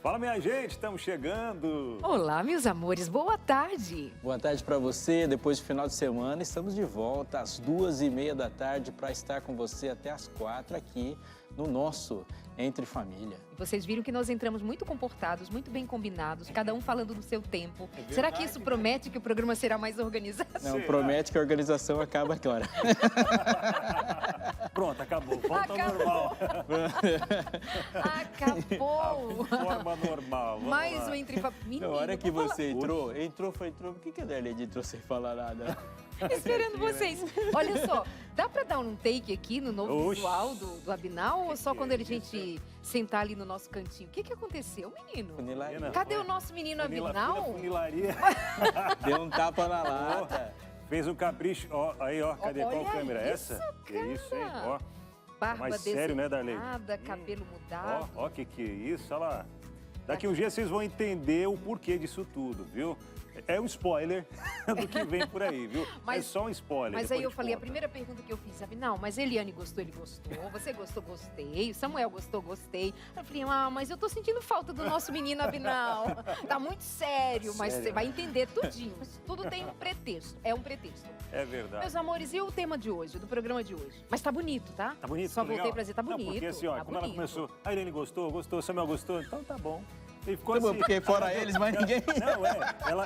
Fala, minha gente, estamos chegando. Olá, meus amores, boa tarde. Boa tarde para você. Depois do final de semana, estamos de volta às 2h30 da tarde para estar com você até às 4 aqui no nosso Entre Família. E vocês viram que nós entramos muito comportados, muito bem combinados, cada um falando no seu tempo. Será que isso promete que o programa será mais organizado? Não, promete que a organização acaba agora. Pronto, acabou. Volta ao normal. Acabou. Forma normal. Vamos Mais lá. um Entre Família. Na hora que você entrou. Por que a Darlene entrou sem falar nada? Esperando vocês. Olha só, dá pra dar um take aqui no novo Oxi. visual do Abinal ou só Que quando é a gente sentar ali no nosso cantinho? O que aconteceu, menino? Funilaria. Cadê o nosso menino Abinal? Funilaria. Deu um tapa na lata. Fez um capricho. Ó, aí, ó. Cadê? Qual Olha câmera? isso, Essa? Que isso, hein? cara. Ó. Barba mais sério, né, Darlene? desenhada, cabelo mudado. Ó, que é isso, olha lá. Daqui uns dias vocês vão entender o porquê disso tudo, viu? É um spoiler do que vem por aí, viu? Mas- é só um spoiler. Mas depois aí eu te falei, a conto. primeira pergunta que eu fiz, Abinal, mas Eliane gostou, ele gostou, você gostou, gostei, o Samuel gostou, gostei. Eu falei, mas eu tô sentindo falta do nosso menino Abinal. Tá muito sério, mas Sério? você vai entender tudinho. Tudo tem um pretexto, é um pretexto. É verdade. Meus amores, e o tema de hoje, do programa de hoje? Mas tá bonito, tá? Tá bonito? Só tá voltei legal? pra dizer, tá bonito. Não, porque assim, ó, tá como ela bonito. começou, a Irene gostou, o Samuel gostou, então tá bom. E ficou Tá bom, assim. porque fora eles, mais ninguém. Não,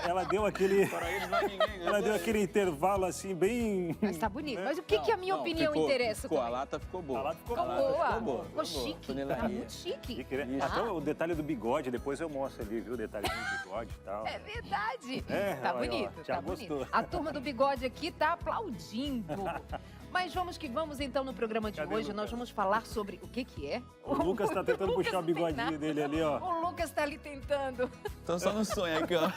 ela deu aquele. Fora eles, mais ninguém. Ela deu aquele intervalo assim, bem. Mas tá bonito. né? Mas o que a minha opinião interessa Ficou, a também? lata ficou boa. A lata ficou Ficou boa. boa. ficou boa, Ficou ficou boa. chique. Tá Funilaria. muito chique. Chique, né? Isso. Até o detalhe do bigode, depois eu mostro ali, viu? O detalhe do bigode e tal. É verdade. É, Tá olha, ó, bonito, já tá gostou. bonito. A turma do bigode aqui tá aplaudindo. Mas vamos que vamos então no programa de Cadê hoje. o Nós Lucas? vamos falar sobre o que é. O Lucas tá tentando Lucas puxar o não tem bigodinho nada. dele ali, ó. O Lucas tá ali tentando. Tô só no sonho aqui, ó.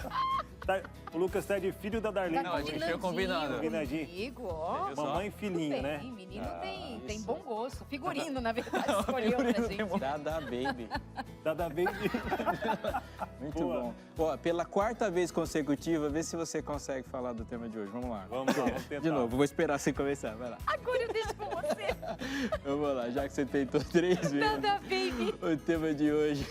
O Lucas tá de filho da Darlene. Não, a gente foi combinado. Combinadinho. Comigo, ó. Viu só? Mamãe e Tudo filhinho, bem, né? menino tem isso. bom gosto. Figurino, na verdade, escolheu pra gente. Dada Baby. Tá bem. Muito Boa. bom. Ó, pela quarta vez consecutiva, vê se você consegue falar do tema de hoje. Vamos lá. Vamos lá, vamos tentar. De novo, vou esperar você começar. Vai lá. Agora eu deixo com você. Vamos lá, já que você tentou 3 vezes. Nada, baby. O tema de hoje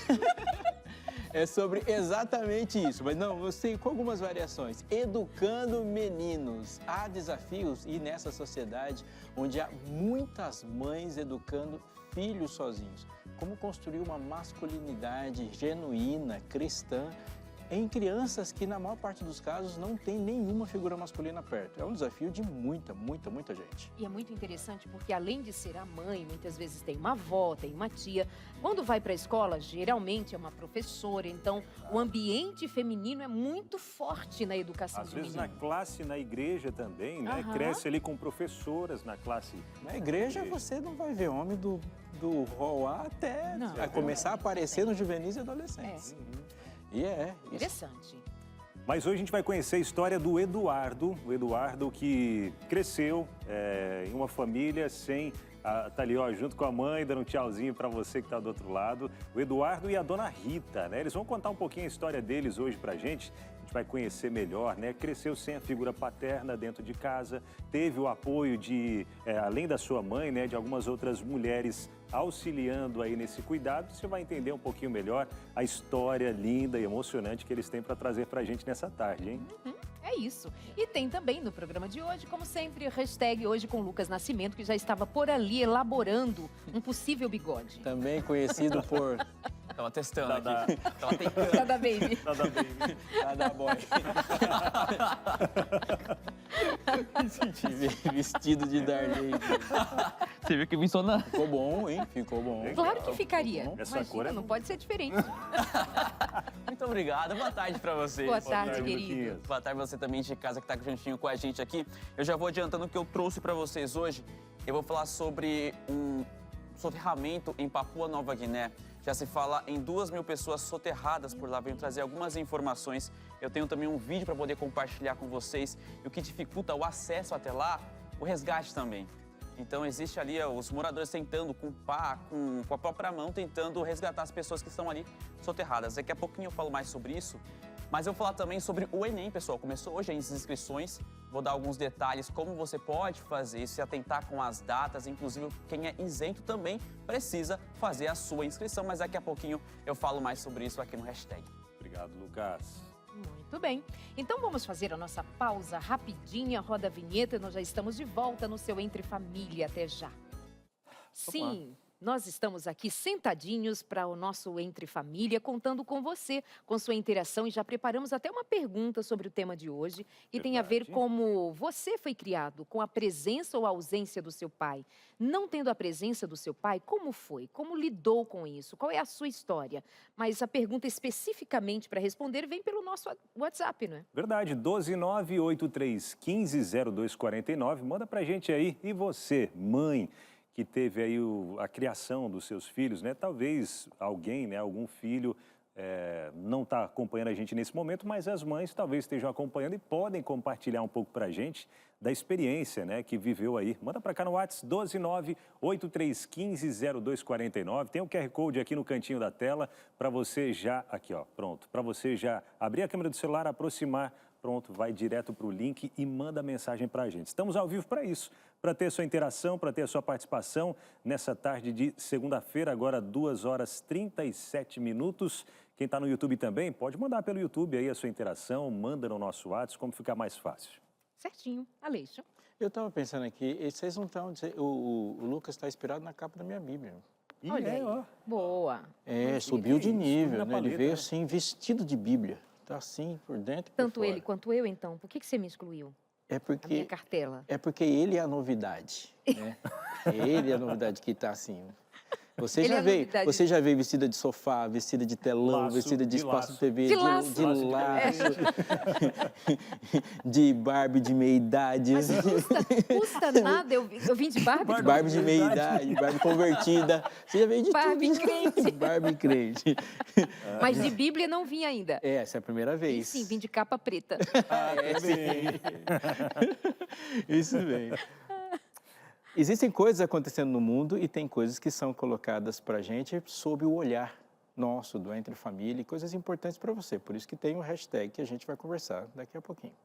é sobre exatamente isso, mas não, eu sei com algumas variações. Educando meninos. Há desafios e nessa sociedade onde há muitas mães educando filhos sozinhos. Como construir uma masculinidade genuína, cristã, em crianças que, na maior parte dos casos, não tem nenhuma figura masculina perto. É um desafio de muita gente. E é muito interessante porque, além de ser a mãe, muitas vezes tem uma avó, tem uma tia. Quando vai para a escola, geralmente é uma professora. Então, o ambiente feminino é muito forte na educação Às do vezes menino. na classe, na igreja também, né? Aham. Cresce ali com professoras na classe. Na igreja você não vai ver homem do rol A até Não. a começar a aparecer nos juvenis e adolescentes. E isso. Interessante. Mas hoje a gente vai conhecer a história do Eduardo. O Eduardo que cresceu em uma família sem... tá ali, ó, junto com a mãe, dando um tchauzinho para você que tá do outro lado. O Eduardo e a dona Rita, né? Eles vão contar um pouquinho a história deles hoje pra gente. A gente vai conhecer melhor, né? Cresceu sem a figura paterna dentro de casa. Teve o apoio de, além da sua mãe, né? De algumas outras mulheres auxiliando aí nesse cuidado. Você vai entender um pouquinho melhor a história linda e emocionante que eles têm para trazer pra gente nessa tarde, hein? É isso. E tem também no programa de hoje, como sempre, a hashtag Hoje com Lucas Nascimento, que já estava por ali elaborando um possível bigode. Também conhecido por Tava testando Da- aqui. Tava tentando. Cada baby. Nada bem. Cada boy. Vestido de Darlene. Você viu que eu vim só na... Ficou bom, hein? Ficou bom. Claro que ficaria. Bom. Essa Imagina, cor é- não pode ser diferente. Muito obrigado. Boa tarde pra vocês. Boa tarde, tarde, querido. Luquinhas. Boa tarde você também de casa que tá juntinho com a gente aqui. Eu já vou adiantando o que eu trouxe pra vocês hoje. Eu vou falar sobre um soterramento em Papua Nova Guiné. Já se fala em 2.000 pessoas soterradas por lá. Venho trazer algumas informações. Eu tenho também um vídeo para poder compartilhar com vocês. E o que dificulta o acesso até lá, o resgate também. Então existe ali os moradores tentando, com pá, com a própria mão, tentando resgatar as pessoas que estão ali soterradas. Daqui a pouquinho eu falo mais sobre isso. Mas eu vou falar também sobre o Enem, pessoal. Começou hoje as inscrições. Vou dar alguns detalhes como você pode fazer isso, se atentar com as datas. Inclusive, quem é isento também precisa fazer a sua inscrição. Mas daqui a pouquinho eu falo mais sobre isso aqui no Hashtag. Obrigado, Lucas. Muito bem. Então vamos fazer a nossa pausa rapidinha, roda a vinheta e nós já estamos de volta no seu Entre Família. Até já. Sim, nós estamos aqui sentadinhos para o nosso Entre Família, contando com você, com sua interação e já preparamos até uma pergunta sobre o tema de hoje, que tem a ver como você foi criado, com a presença ou a ausência do seu pai. Não tendo a presença do seu pai, como foi? Como lidou com isso? Qual é a sua história? Mas a pergunta especificamente para responder vem pelo nosso WhatsApp, não é? Verdade, 12983150249. Manda pra gente aí. E você, mãe, que teve aí a criação dos seus filhos, né? Talvez alguém, né? Algum filho não está acompanhando a gente nesse momento, mas as mães talvez estejam acompanhando e podem compartilhar um pouco pra gente da experiência, né? Que viveu aí. Manda pra cá no WhatsApp, 12983150249. Tem o QR Code aqui no cantinho da tela para você já, aqui ó, pronto, para você já abrir a câmera do celular, aproximar. Pronto, vai direto para o link e manda mensagem para a gente. Estamos ao vivo para isso, para ter sua interação, para ter a sua participação nessa tarde de segunda-feira, agora 2h37. Quem está no YouTube também, pode mandar pelo YouTube aí a sua interação, manda no nosso WhatsApp, como ficar mais fácil. Certinho. Aleixo. Eu estava pensando aqui, vocês não estão... O Lucas está inspirado na capa da minha Bíblia. Olha aí. Ó. Boa. Subiu de nível, né? Ele paleta, veio né? assim, vestido de Bíblia. Tá assim, por dentro e por Tanto fora. ele quanto eu, então. Por que você me excluiu? É A minha porque, cartela. é porque ele é a novidade, né? Ele é a novidade que está assim. Você Ele é já a veio, novidade. você já veio vestida de sofá, vestida de telão, Laço, vestida de de espaço laço. TV, De laço. de laço, de Barbie de meia idade. Mas custa nada eu vim de Barbie? Barbie de meia idade, Barbie convertida. Você já veio de Barbie tudo. crente. Barbie crente. Mas de Bíblia não vim ainda. Essa é a primeira E vez. sim, vim de capa preta. Isso mesmo. Existem coisas acontecendo no mundo e tem coisas que são colocadas para a gente sob o olhar nosso, do Entre Família, e coisas importantes para você. Por isso que tem o hashtag que a gente vai conversar daqui a pouquinho.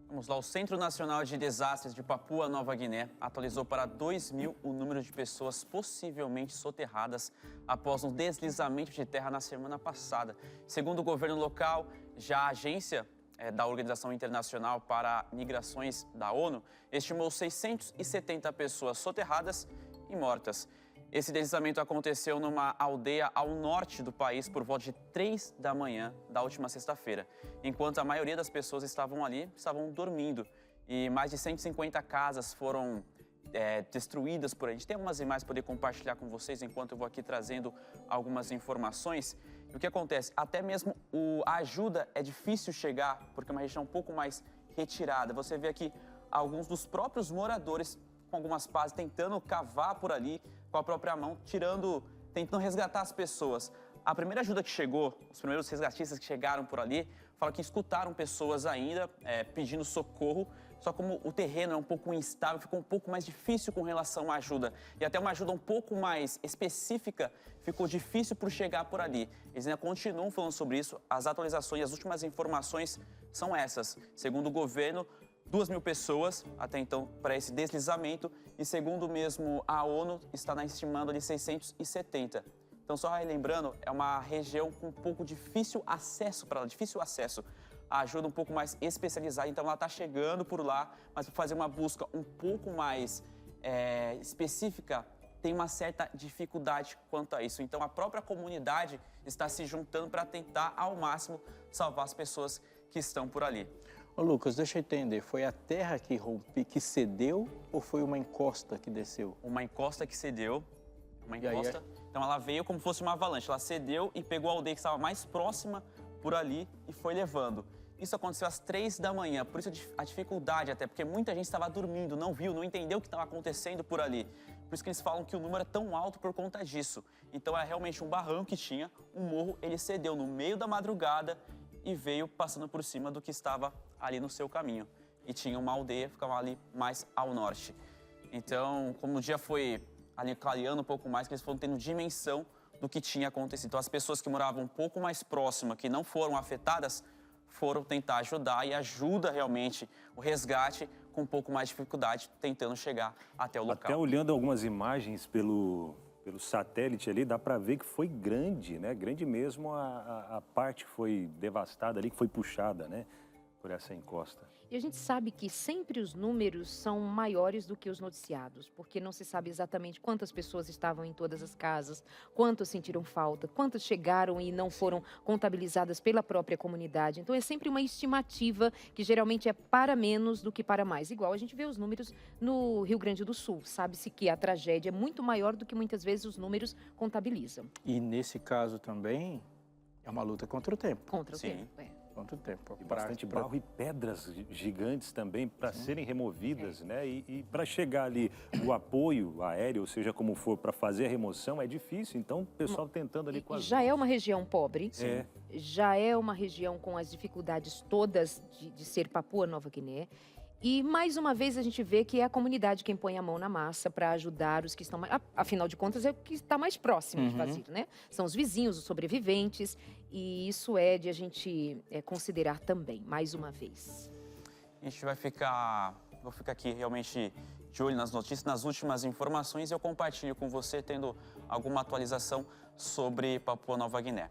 Vamos lá, o Centro Nacional de Desastres de Papua Nova Guiné atualizou para 2.000 o número de pessoas possivelmente soterradas após um deslizamento de terra na semana passada. Segundo o governo local, já a agência da Organização Internacional para Migrações da ONU estimou 670 pessoas soterradas e mortas. Esse deslizamento aconteceu numa aldeia ao norte do país por volta de 3 da manhã da última sexta-feira, enquanto a maioria das pessoas estavam dormindo e mais de 150 casas foram destruídas por aí. A gente tem algumas imagens para poder compartilhar com vocês enquanto eu vou aqui trazendo algumas informações. E o que acontece? Até mesmo a ajuda é difícil chegar, porque é uma região um pouco mais retirada. Você vê aqui alguns dos próprios moradores com algumas pás tentando cavar por ali com a própria mão, tentando resgatar as pessoas. A primeira ajuda que chegou, os primeiros resgatistas que chegaram por ali, falam que escutaram pessoas ainda pedindo socorro, só como o terreno é um pouco instável, ficou um pouco mais difícil com relação à ajuda. E até uma ajuda um pouco mais específica ficou difícil por chegar por ali. Eles ainda continuam falando sobre isso, as atualizações, as últimas informações são essas. Segundo o governo, 2.000 pessoas até então para esse deslizamento e segundo mesmo a ONU está estimando ali 670. Então só relembrando, é uma região com um pouco difícil acesso para ela, a ajuda um pouco mais especializada, então ela está chegando por lá, mas para fazer uma busca um pouco mais específica, tem uma certa dificuldade quanto a isso. Então a própria comunidade está se juntando para tentar ao máximo salvar as pessoas que estão por ali. Ô Lucas, deixa eu entender, foi a terra que cedeu ou foi uma encosta que desceu? Uma encosta que cedeu, então ela veio como se fosse uma avalanche, ela cedeu e pegou a aldeia que estava mais próxima por ali e foi levando. Isso aconteceu às 3 da manhã, por isso a dificuldade até, porque muita gente estava dormindo, não viu, não entendeu o que estava acontecendo por ali. Por isso que eles falam que o número é tão alto por conta disso. Então é realmente um barranco que tinha, um morro, ele cedeu no meio da madrugada e veio passando por cima do que estava ali no seu caminho. e tinha uma aldeia que ficava ali mais ao norte. Então, como o dia foi ali clareando um pouco mais, que eles foram tendo dimensão do que tinha acontecido. Então, as pessoas que moravam um pouco mais próximas, que não foram afetadas, foram tentar ajudar e ajuda realmente o resgate com um pouco mais de dificuldade, tentando chegar até o local. Até olhando algumas imagens pelo satélite ali, dá para ver que foi grande, né? Grande mesmo a parte que foi devastada ali, que foi puxada, né? Por essa encosta. E a gente sabe que sempre os números são maiores do que os noticiados, porque não se sabe exatamente quantas pessoas estavam em todas as casas, quantos sentiram falta, quantas chegaram e não foram contabilizadas pela própria comunidade. Então é sempre uma estimativa que geralmente é para menos do que para mais. Igual a gente vê os números no Rio Grande do Sul. Sabe-se que a tragédia é muito maior do que muitas vezes os números contabilizam. E nesse caso também é uma luta contra o tempo. Contra o Sim. tempo, é. Contra o tempo. E bastante barro e pedras gigantes também para serem removidas, né? E para chegar ali o apoio aéreo, ou seja, como for, para fazer a remoção, é difícil. Então, o pessoal tentando ali com as Já é uma região pobre, É. já é uma região com as dificuldades todas de ser Papua Nova Guiné. E, mais uma vez, a gente vê que é a comunidade quem põe a mão na massa para ajudar os que estão mais... Afinal de contas, é o que está mais próximo de fazer, né? São os vizinhos, os sobreviventes. E isso é de a gente considerar também, mais uma vez. A gente vai ficar... Vou ficar aqui realmente de olho nas notícias, nas últimas informações, e eu compartilho com você, tendo alguma atualização sobre Papua Nova Guiné.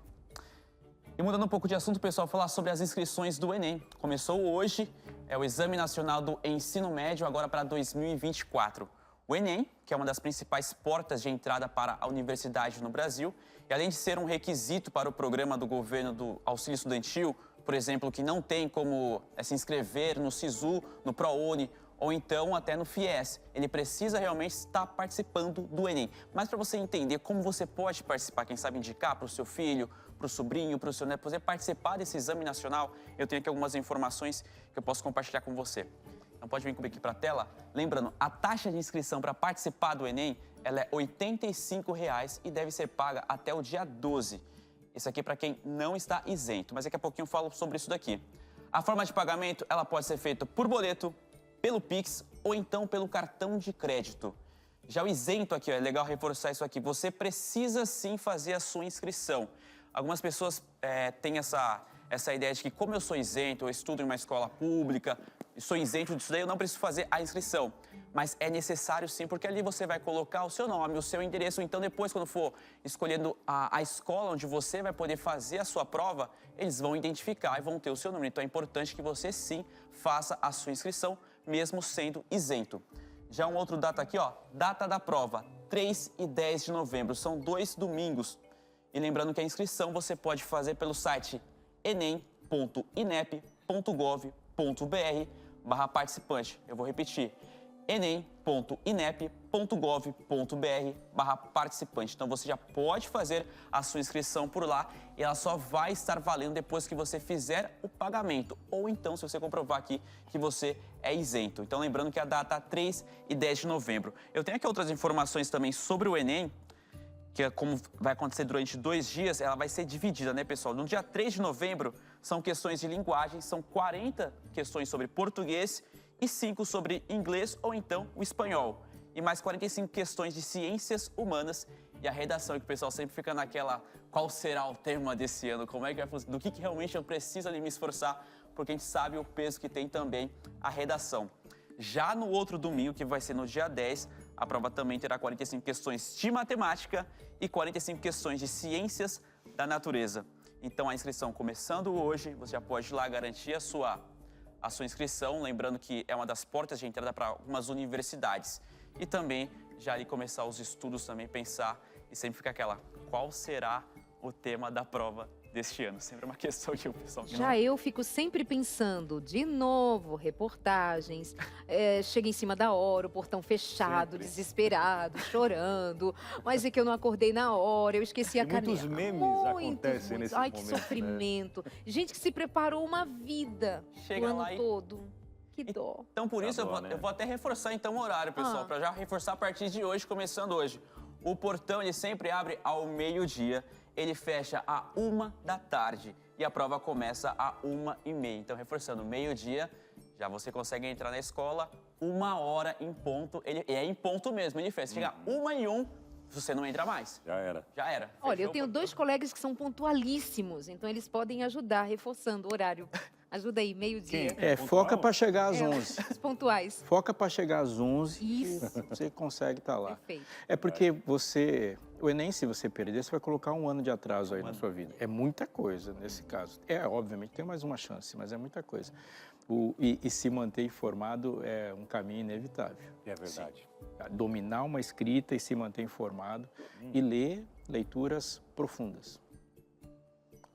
E mudando um pouco de assunto, pessoal, falar sobre as inscrições do Enem. Começou hoje, é o Exame Nacional do Ensino Médio, agora para 2024. O Enem, que é uma das principais portas de entrada para a universidade no Brasil, e além de ser um requisito para o programa do governo do auxílio estudantil, por exemplo, que não tem como se inscrever no SISU, no ProUni, ou então até no FIES. Ele precisa realmente estar participando do Enem. Mas para você entender como você pode participar, quem sabe indicar para o seu filho, para o sobrinho, para o seu neto, poder participar desse exame nacional, eu tenho aqui algumas informações que eu posso compartilhar com você. Então pode vir comigo aqui para a tela. Lembrando, a taxa de inscrição para participar do Enem, ela é R$ 85,00 e deve ser paga até o dia 12. Isso aqui é para quem não está isento, mas daqui a pouquinho eu falo sobre isso daqui. A forma de pagamento, ela pode ser feita por boleto, pelo Pix ou então pelo cartão de crédito. Já o isento aqui, ó, é legal reforçar isso aqui, você precisa sim fazer a sua inscrição. Algumas pessoas têm essa ideia de que como eu sou isento, eu estudo em uma escola pública, sou isento disso daí, eu não preciso fazer a inscrição. Mas é necessário sim, porque ali você vai colocar o seu nome, o seu endereço. Então depois, quando for escolhendo a escola onde você vai poder fazer a sua prova, eles vão identificar e vão ter o seu número. Então é importante que você sim faça a sua inscrição, mesmo sendo isento. Já um outro data aqui, ó, data da prova, 3 e 10 de novembro, são 2 domingos. E lembrando que a inscrição você pode fazer pelo site enem.inep.gov.br/participante. Eu vou repetir, enem.inep.gov.br/participante. Então você já pode fazer a sua inscrição por lá e ela só vai estar valendo depois que você fizer o pagamento. Ou então se você comprovar aqui que você é isento. Então lembrando que a data é 3 e 10 de novembro. Eu tenho aqui outras informações também sobre o Enem, que é como vai acontecer durante 2 dias, ela vai ser dividida, né, pessoal? No dia 3 de novembro, são questões de linguagem, são 40 questões sobre português e 5 sobre inglês ou então o espanhol. E mais 45 questões de ciências humanas e a redação, que o pessoal sempre fica naquela, qual será o tema desse ano, como é que vai funcionar, do que realmente eu preciso ali me esforçar, porque a gente sabe o peso que tem também a redação. Já no outro domingo, que vai ser no dia 10, a prova também terá 45 questões de matemática e 45 questões de ciências da natureza. Então, a inscrição começando hoje, você já pode ir lá garantir a sua inscrição, lembrando que é uma das portas de entrada para algumas universidades. E também, já ali começar os estudos também, pensar e sempre fica aquela, qual será o tema da prova deste ano? Sempre uma questão que o pessoal... Já eu fico sempre pensando, de novo, reportagens, chega em cima da hora, o portão fechado, Sempre. desesperado, chorando, mas é que eu não acordei na hora, eu esqueci a E muitos caneta. memes acontecem nesses Ai, que momentos, né? sofrimento. Gente que se preparou uma vida Chega o ano lá e- todo. Que dó. Então, por Tá isso, bom, né? eu vou até reforçar então o horário, pessoal, para já reforçar a partir de hoje, começando hoje. O portão, ele sempre abre ao meio-dia, ele fecha à 1 da tarde e a prova começa à 1h30. Então, reforçando, meio-dia, Já você consegue entrar na escola 1h em ponto. Ele é em ponto mesmo, ele fez. Chega 1h01, você não entra mais. Já era. Já era. Olha, Fechou eu tenho o 2 colegas que são pontualíssimos, então eles podem ajudar, reforçando o horário. Ajuda aí, meio-dia. Quem? Foca para chegar às É, 11. os pontuais. Foca para chegar às 11. Isso. Você consegue estar lá. Perfeito. É porque o Enem, se você perder, você vai colocar 1 ano de atraso aí na sua vida. É muita coisa nesse caso. Obviamente, tem mais uma chance, mas é muita coisa. E se manter informado é um caminho inevitável. É verdade. Dominar uma escrita e se manter informado e ler leituras profundas.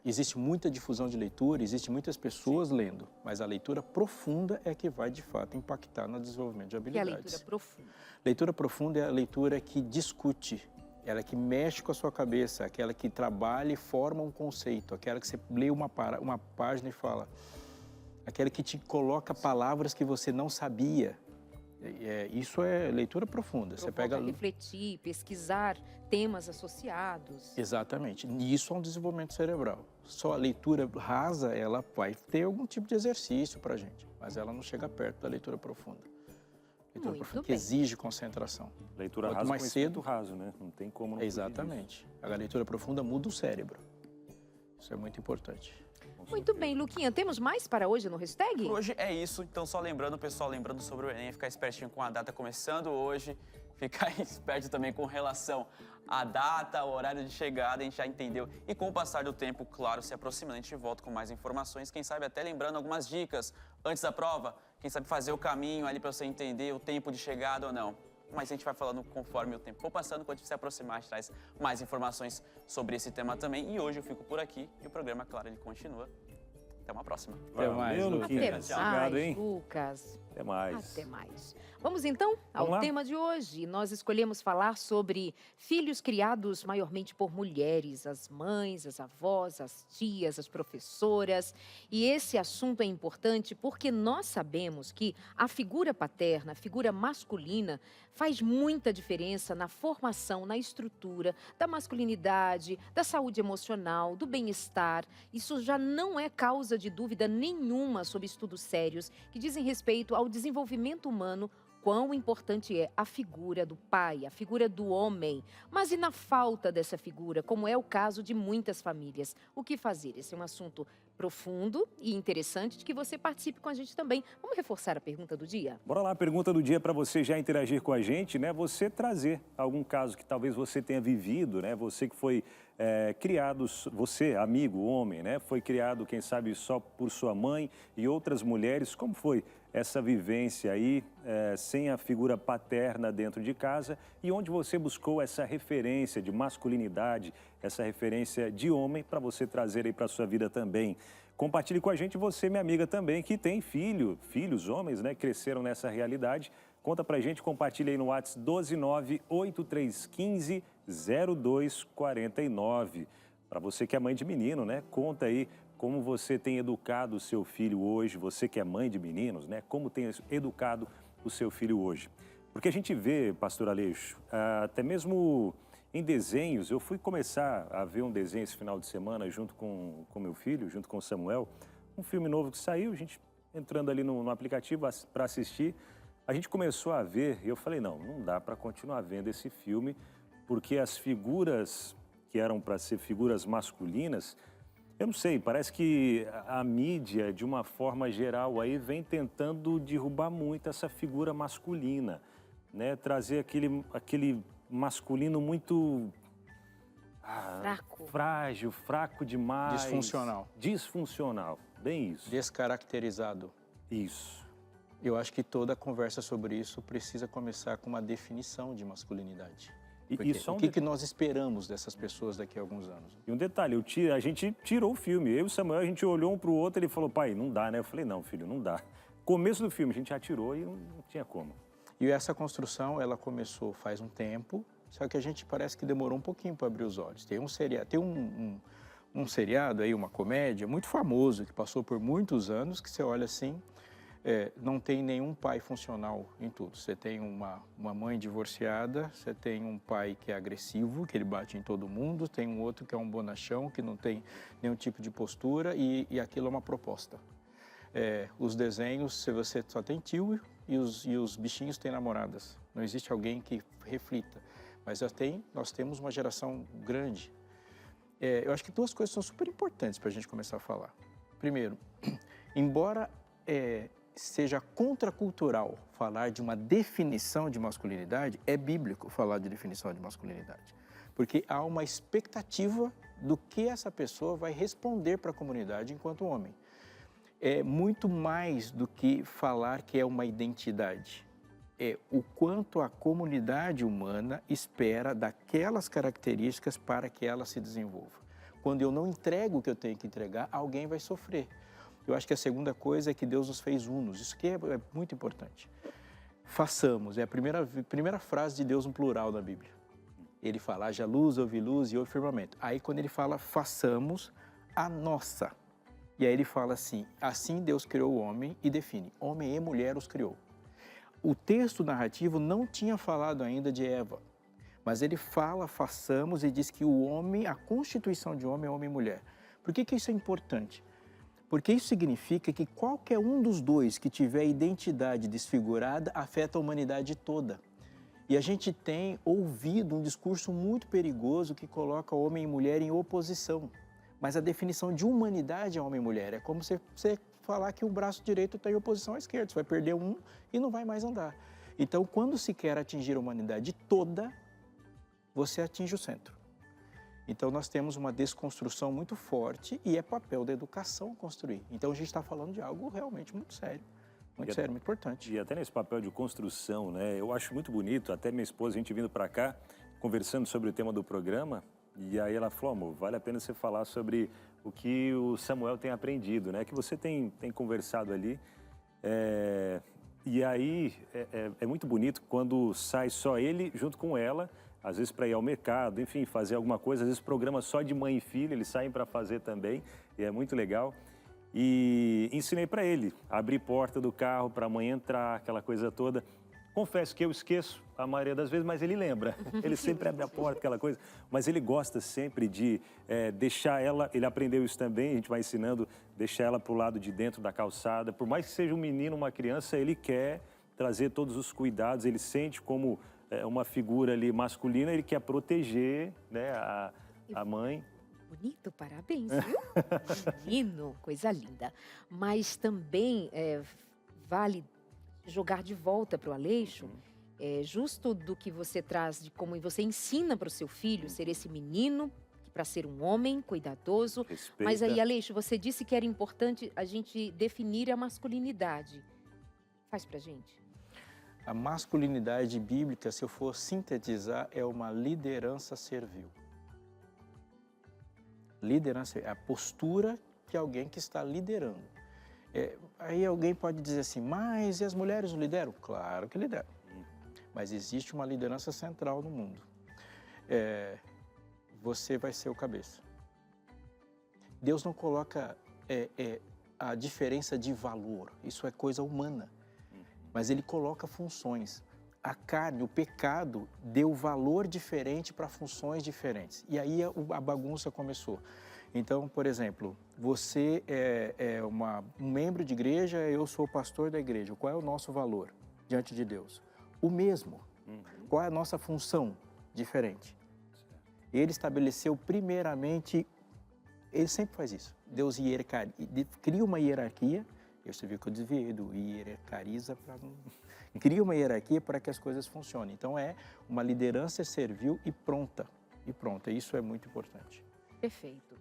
Existe muita difusão de leitura, existe muitas pessoas lendo, mas a leitura profunda é que vai, de fato, impactar no desenvolvimento de Que é a habilidades. leitura profunda. Leitura profunda é a leitura que discute, ela que mexe com a sua cabeça, aquela que trabalha e forma um conceito, aquela que você lê uma página e fala, aquela que te coloca palavras que você não sabia. Isso é leitura profunda. Você pega refletir, pesquisar temas associados. Exatamente. E isso é um desenvolvimento cerebral. Só a leitura rasa, ela vai ter algum tipo de exercício para a gente, mas ela não chega perto da leitura profunda. Leitura Muito profunda que bem. exige concentração. Leitura Quanto rasa, mais conhecimento cedo- raso, né? Não tem como não fugir Exatamente. A leitura profunda muda o cérebro. Isso é muito importante. disso. Muito bem, Luquinha, temos mais para hoje no hashtag? Por hoje é isso, então só lembrando, pessoal, lembrando sobre o Enem, ficar espertinho com a data começando hoje, ficar esperto também com relação à data, o horário de chegada, a gente já entendeu. E com o passar do tempo, claro, se aproximando, a gente volta com mais informações, quem sabe até lembrando algumas dicas antes da prova, quem sabe fazer o caminho ali para você entender o tempo de chegada ou não. Mas a gente vai falando conforme o tempo for passando, quando a gente se aproximar, a gente traz mais informações sobre esse tema também. E hoje eu fico por aqui e o programa, claro, ele continua. Até uma próxima. Até mais, Valeu, Lucas. Até Luquinhas. mais, Obrigado, hein? Lucas. Até mais. Até mais. Vamos então ao Vamos lá? tema de hoje. Nós escolhemos falar sobre filhos criados maiormente por mulheres, as mães, as avós, as tias, as professoras. E esse assunto é importante porque nós sabemos que a figura paterna, a figura masculina, faz muita diferença na formação, na estrutura da masculinidade, da saúde emocional, do bem-estar. Isso já não é causa de dúvida nenhuma sobre estudos sérios que dizem respeito ao desenvolvimento humano, quão importante é a figura do pai, a figura do homem. Mas e na falta dessa figura, como é o caso de muitas famílias? O que fazer? Esse é um assunto profundo e interessante de que você participe com a gente também. Vamos reforçar a pergunta do dia? Bora lá, a pergunta do dia para você já interagir com a gente, né? Você trazer algum caso que talvez você tenha vivido, né? Você que foi criado, você, amigo, homem, né? Foi criado, quem sabe, só por sua mãe e outras mulheres. Como foi essa vivência aí, sem a figura paterna dentro de casa? E onde você buscou essa referência de masculinidade, essa referência de homem para você trazer aí para a sua vida também? Compartilhe com a gente, você, minha amiga também, que tem filhos, homens, né? Cresceram nessa realidade. Conta pra gente, compartilha aí no WhatsApp 12983150249. Para você que é mãe de menino, né? Conta aí como você tem educado o seu filho hoje, você que é mãe de meninos, né? Como tem educado o seu filho hoje. Porque a gente vê, pastor Aleixo, até mesmo em desenhos, eu fui começar a ver um desenho esse final de semana junto com meu filho, junto com o Samuel, um filme novo que saiu, a gente entrando ali no aplicativo para assistir, a gente começou a ver e eu falei, não dá para continuar vendo esse filme, porque as figuras que eram para ser figuras masculinas, eu não sei, parece que a mídia, de uma forma geral, aí vem tentando derrubar muito essa figura masculina, né? Trazer aquele masculino muito frágil, fraco demais. Disfuncional, bem isso. Descaracterizado. Isso. Eu acho que toda conversa sobre isso precisa começar com uma definição de masculinidade. O que nós esperamos dessas pessoas daqui a alguns anos? E um detalhe, a gente tirou o filme. Eu e o Samuel, a gente olhou um para o outro, ele falou, pai, não dá, né? Eu falei, não, filho, não dá. Começo do filme, a gente já tirou e não tinha como. E essa construção, ela começou faz um tempo, só que a gente parece que demorou um pouquinho para abrir os olhos. Tem um seriado aí, uma comédia muito famoso, que passou por muitos anos, que você olha assim, não tem nenhum pai funcional em tudo. Você tem uma mãe divorciada, você tem um pai que é agressivo, que ele bate em todo mundo, tem um outro que é um bonachão, que não tem nenhum tipo de postura e aquilo é uma proposta. Os desenhos, se você só tem tio e os bichinhos têm namoradas. Não existe alguém que reflita. Mas nós temos uma geração grande. Eu acho que duas coisas são super importantes para a gente começar a falar. Primeiro, embora seja contracultural falar de uma definição de masculinidade, é bíblico falar de definição de masculinidade. Porque há uma expectativa do que essa pessoa vai responder para a comunidade enquanto homem. É muito mais do que falar que é uma identidade. É o quanto a comunidade humana espera daquelas características para que ela se desenvolva. Quando eu não entrego o que eu tenho que entregar, alguém vai sofrer. Eu acho que a segunda coisa é que Deus nos fez unos. Isso que é muito importante. Façamos, é a primeira frase de Deus no plural da Bíblia. Ele fala, haja luz, houve luz e houve firmamento. Aí quando ele fala, façamos a nossa. E aí ele fala assim Deus criou o homem e define, homem e mulher os criou. O texto narrativo não tinha falado ainda de Eva, mas ele fala, façamos, e diz que o homem, a constituição de homem é homem e mulher. Por que isso é importante? Porque isso significa que qualquer um dos dois que tiver identidade desfigurada afeta a humanidade toda. E a gente tem ouvido um discurso muito perigoso que coloca homem e mulher em oposição. Mas a definição de humanidade é homem e mulher. É como você falar que o braço direito está em oposição à esquerda. Você vai perder um e não vai mais andar. Então, quando se quer atingir a humanidade toda, você atinge o centro. Então, nós temos uma desconstrução muito forte e é papel da educação construir. Então, a gente está falando de algo realmente muito sério. Muito sério, muito importante. E até nesse papel de construção, né? Eu acho muito bonito, até minha esposa, a gente vindo para cá, conversando sobre o tema do programa, e aí ela falou, amor, vale a pena você falar sobre o que o Samuel tem aprendido, né? Que você tem conversado ali. E aí é muito bonito quando sai só ele junto com ela, às vezes para ir ao mercado, enfim, fazer alguma coisa, às vezes programa só de mãe e filho, eles saem para fazer também, e é muito legal. E ensinei para ele, abrir porta do carro para a mãe entrar, aquela coisa toda. Confesso que eu esqueço a maioria das vezes, mas ele lembra. Ele sempre abre a porta, aquela coisa. Mas ele gosta sempre de deixar ela, ele aprendeu isso também, a gente vai ensinando, deixar ela para o lado de dentro da calçada. Por mais que seja um menino, uma criança, ele quer trazer todos os cuidados, ele sente como uma figura ali masculina, ele quer proteger, né, a mãe. Bonito, parabéns, viu? Menino, coisa linda. Mas também vale jogar de volta para o Aleixo, justo do que você traz, de como você ensina para o seu filho ser esse menino, para ser um homem cuidadoso. Respeita. Mas aí, Aleixo, você disse que era importante a gente definir a masculinidade. Faz pra gente. A masculinidade bíblica, se eu for sintetizar, é uma liderança servil. Liderança é a postura de alguém que está liderando. Aí alguém pode dizer assim, mas e as mulheres não lideram? Claro que lideram. Mas existe uma liderança central no mundo. Você vai ser o cabeça. Deus não coloca a diferença de valor, isso é coisa humana. Mas Ele coloca funções. A carne, o pecado, deu valor diferente para funções diferentes. E aí a bagunça começou. Então, por exemplo, você é um membro de igreja, eu sou o pastor da igreja. Qual é o nosso valor diante de Deus? O mesmo. Qual é a nossa função? Diferente. Ele estabeleceu primeiramente, ele sempre faz isso. Deus cria uma hierarquia. Você viu que eu desviei do hierarquiza para não... Cria uma hierarquia para que as coisas funcionem. Então, é uma liderança servil e pronta. Isso é muito importante. Perfeito.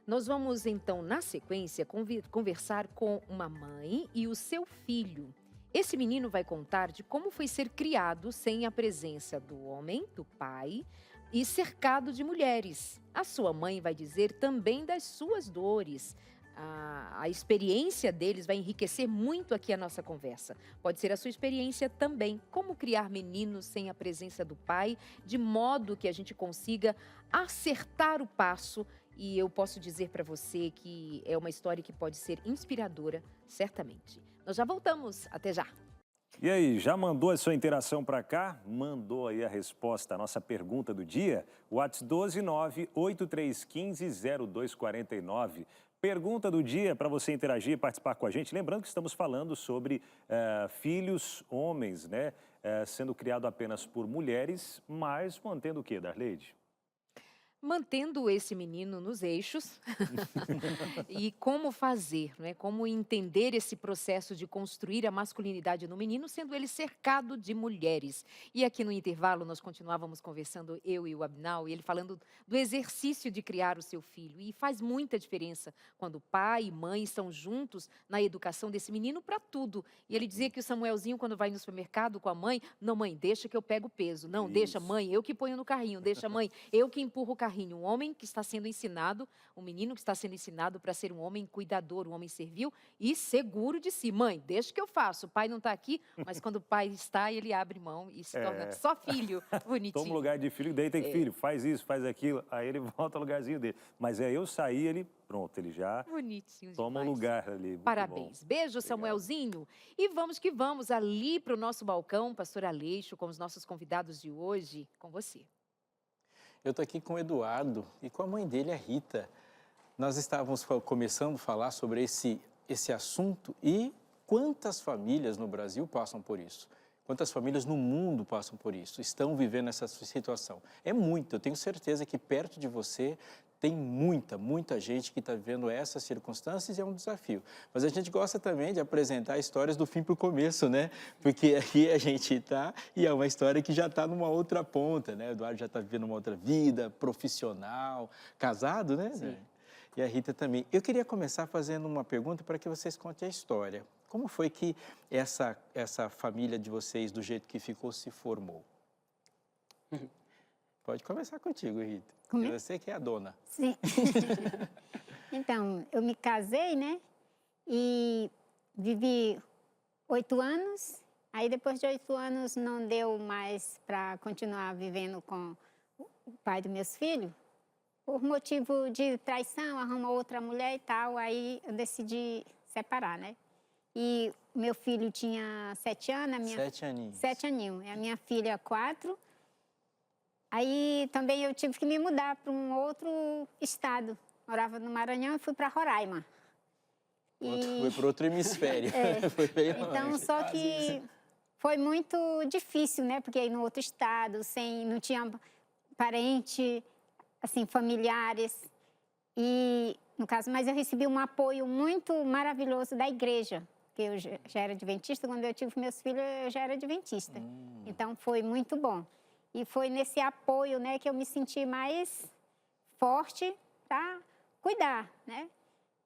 Nós vamos, então, na sequência, conversar com uma mãe e o seu filho. Esse menino vai contar de como foi ser criado sem a presença do homem, do pai, e cercado de mulheres. A sua mãe vai dizer também das suas dores. A experiência deles vai enriquecer muito aqui a nossa conversa. Pode ser a sua experiência também. Como criar meninos sem a presença do pai, de modo que a gente consiga acertar o passo. E eu posso dizer para você que é uma história que pode ser inspiradora, certamente. Nós já voltamos. Até já. E aí, já mandou a sua interação para cá? Mandou aí a resposta à nossa pergunta do dia? WhatsApp 129-8315-0249. Pergunta do dia para você interagir e participar com a gente. Lembrando que estamos falando sobre filhos homens, né? Sendo criado apenas por mulheres, mas mantendo o quê, Darleide? Mantendo esse menino nos eixos e como fazer, não é? Como entender esse processo de construir a masculinidade no menino, sendo ele cercado de mulheres. E aqui no intervalo nós continuávamos conversando, eu e o Abinal, e ele falando do exercício de criar o seu filho. E faz muita diferença quando pai e mãe estão juntos na educação desse menino para tudo. E ele dizia que o Samuelzinho, quando vai no supermercado com a mãe, não, mãe, deixa que eu pego o peso. Não, deixa, mãe, eu que ponho no carrinho. Deixa, mãe, eu que empurro o carrinho. Um homem que está sendo ensinado, um menino que está sendo ensinado para ser um homem cuidador, um homem servil e seguro de si. Mãe, deixa que eu faço. O pai não está aqui, mas quando o pai está, ele abre mão e se torna só filho. Bonitinho. Toma o lugar de filho, daí tem filho, faz isso, faz aquilo, aí ele volta ao lugarzinho dele. Mas eu saí, ele, pronto, ele já Bonitinho toma o demais. lugar ali. Muito Parabéns. bom. Beijo, Samuelzinho. E vamos que vamos ali para o nosso balcão, Pastor Aleixo, com os nossos convidados de hoje, com você. Eu estou aqui com o Eduardo e com a mãe dele, a Rita. Nós estávamos começando a falar sobre esse assunto e quantas famílias no Brasil passam por isso. Quantas famílias no mundo passam por isso, estão vivendo essa situação. É muito, eu tenho certeza que perto de você tem muita gente que está vivendo essas circunstâncias e é um desafio. Mas a gente gosta também de apresentar histórias do fim para o começo, né? Porque aqui a gente está e é uma história que já está numa outra ponta, né? O Eduardo já está vivendo uma outra vida profissional, casado, né? Sim. E a Rita também. Eu queria começar fazendo uma pergunta para que vocês contem a história. Como foi que essa família de vocês, do jeito que ficou, se formou? Pode começar contigo, Rita. Você que é a dona. Sim. Então, eu me casei, né? E vivi 8 anos. Aí, depois de 8 anos, não deu mais para continuar vivendo com o pai dos meus filhos. Por motivo de traição, arrumou outra mulher e tal. Aí, eu decidi separar, né? E meu filho tinha 7 anos. 7 aninhos. 7 aninhos. E a minha filha, 4. Aí também eu tive que me mudar para um outro estado. Morava no Maranhão e fui para Roraima. Foi para outro hemisfério. Foi bem longe. Então, só que foi muito difícil, né? Porque aí no outro estado, não tinha parente, assim, familiares. E, no caso, mas eu recebi um apoio muito maravilhoso da igreja. Porque eu já era adventista, quando eu tive meus filhos, eu já era adventista. Então, foi muito bom. E foi nesse apoio, né, que eu me senti mais forte para cuidar, né?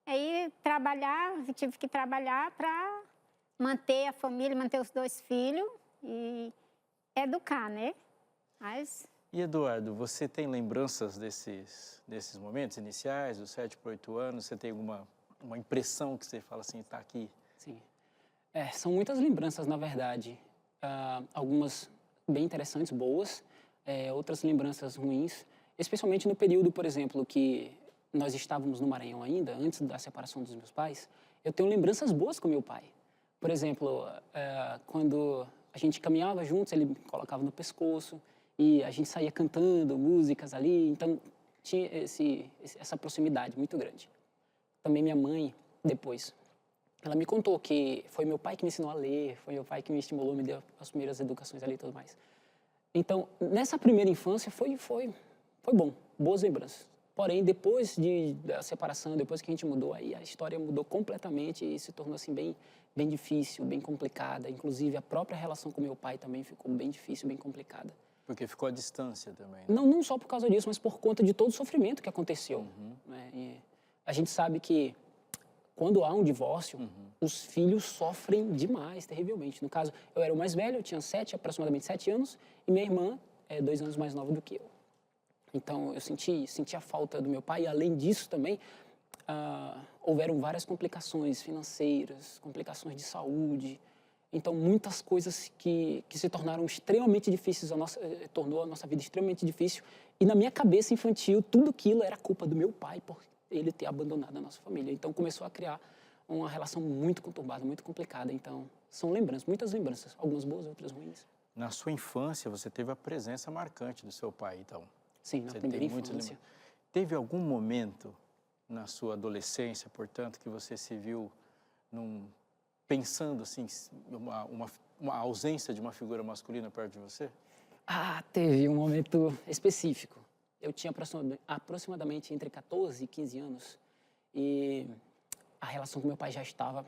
Aí tive que trabalhar para manter a família, manter os 2 filhos e educar, né? Mas... E Eduardo, você tem lembranças desses momentos iniciais, dos 7 para 8 anos? Você tem uma impressão que você fala assim, está aqui? Sim. São muitas lembranças, na verdade. Algumas bem interessantes, boas, outras lembranças ruins, especialmente no período, por exemplo, que nós estávamos no Maranhão ainda, antes da separação dos meus pais. Eu tenho lembranças boas com meu pai. Por exemplo, quando a gente caminhava juntos, ele me colocava no pescoço e a gente saía cantando músicas ali, então tinha essa proximidade muito grande. Também minha mãe, depois, ela me contou que foi meu pai que me ensinou a ler, foi meu pai que me estimulou, me deu as primeiras educações ali e tudo mais. Então, nessa primeira infância foi bom, boas lembranças. Porém, depois da separação, depois que a gente mudou, aí a história mudou completamente e se tornou assim bem difícil, bem complicada. Inclusive, a própria relação com meu pai também ficou bem difícil, bem complicada. Porque ficou à distância também, né? Não só por causa disso, mas por conta de todo o sofrimento que aconteceu. Né? E a gente sabe que quando há um divórcio, os filhos sofrem demais, terrivelmente. No caso, eu era o mais velho, eu tinha aproximadamente 7 anos, e minha irmã é 2 anos mais nova do que eu. Então, eu senti a falta do meu pai, e além disso também, houveram várias complicações financeiras, complicações de saúde. Então, muitas coisas que se tornaram extremamente difíceis, tornou a nossa vida extremamente difícil. E na minha cabeça infantil, tudo aquilo era culpa do meu pai, por ele ter abandonado a nossa família. Então, começou a criar uma relação muito conturbada, muito complicada. Então, são lembranças, muitas lembranças, algumas boas, outras ruins. Na sua infância, você teve a presença marcante do seu pai, então? Sim, na primeira infância. Teve algum momento na sua adolescência, portanto, que você se viu pensando assim, uma ausência de uma figura masculina perto de você? Ah, teve um momento específico. Eu tinha aproximadamente entre 14 e 15 anos e a relação com meu pai já estava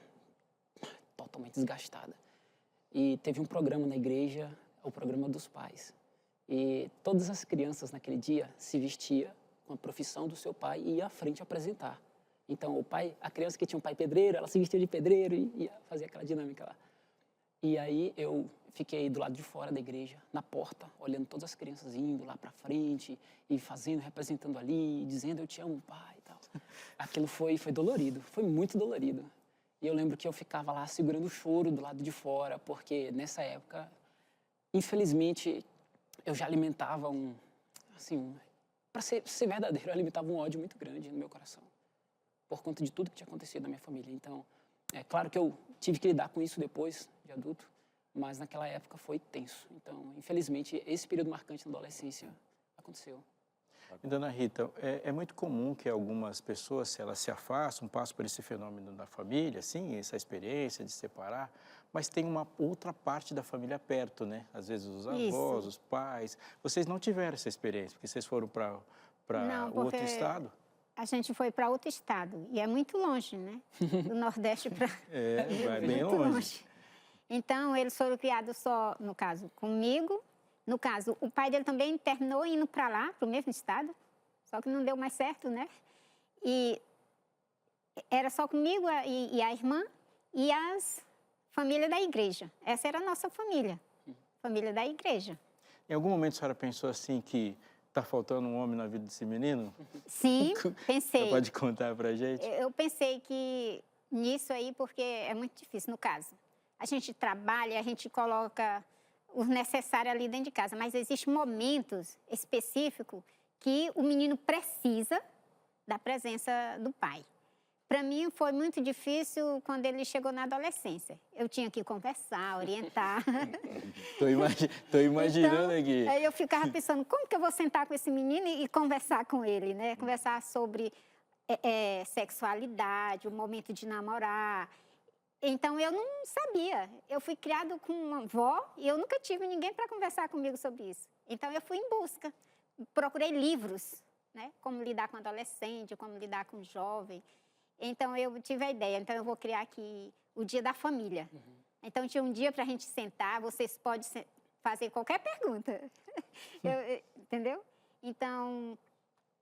totalmente desgastada. E teve um programa na igreja, o programa dos pais. E todas as crianças naquele dia se vestiam com a profissão do seu pai e ia à frente apresentar. Então, a criança que tinha um pai pedreiro, ela se vestia de pedreiro e ia fazer aquela dinâmica lá. E aí eu fiquei do lado de fora da igreja, na porta, olhando todas as crianças indo lá para frente e fazendo, representando ali, dizendo eu te amo, pai e tal. Aquilo foi dolorido, foi muito dolorido. E eu lembro que eu ficava lá segurando o choro do lado de fora, porque nessa época, infelizmente, eu já alimentava para ser verdadeiro, eu alimentava um ódio muito grande no meu coração, por conta de tudo que tinha acontecido na minha família. Então, é claro que eu tive que lidar com isso depois de adulto, mas naquela época foi tenso. Então, infelizmente, esse período marcante na adolescência aconteceu. E, dona Rita, é muito comum que algumas pessoas, elas se afastam, passam por esse fenômeno da família, assim, essa experiência de separar, mas tem uma outra parte da família perto, né? Às vezes os avós, os pais. Vocês não tiveram essa experiência, porque vocês foram para outro estado? A gente foi para outro estado, e é muito longe, né? Do Nordeste para... vai bem longe. Então, eles foram criados só, no caso, comigo. No caso, o pai dele também terminou indo para lá, para o mesmo estado, só que não deu mais certo, né? E era só comigo e a irmã e as famílias da igreja. Essa era a nossa família da igreja. Em algum momento a senhora pensou assim que está faltando um homem na vida desse menino? Sim, pensei. Você pode contar para a gente? Eu pensei que nisso aí, porque é muito difícil, no caso. A gente trabalha, a gente coloca o necessário ali dentro de casa, mas existem momentos específicos que o menino precisa da presença do pai. Para mim foi muito difícil quando ele chegou na adolescência. Eu tinha que conversar, orientar. Tô imaginando então, aqui. Aí eu ficava pensando, como que eu vou sentar com esse menino e conversar com ele, né? Conversar sobre sexualidade, o momento de namorar. Então, eu não sabia. Eu fui criado com uma avó e eu nunca tive ninguém para conversar comigo sobre isso. Então, eu fui em busca. Procurei livros, né? Como lidar com adolescente, como lidar com jovem. Então, eu tive a ideia. Então, eu vou criar aqui o Dia da Família. Então, tinha um dia para a gente sentar. Vocês podem fazer qualquer pergunta. Entendeu? Então,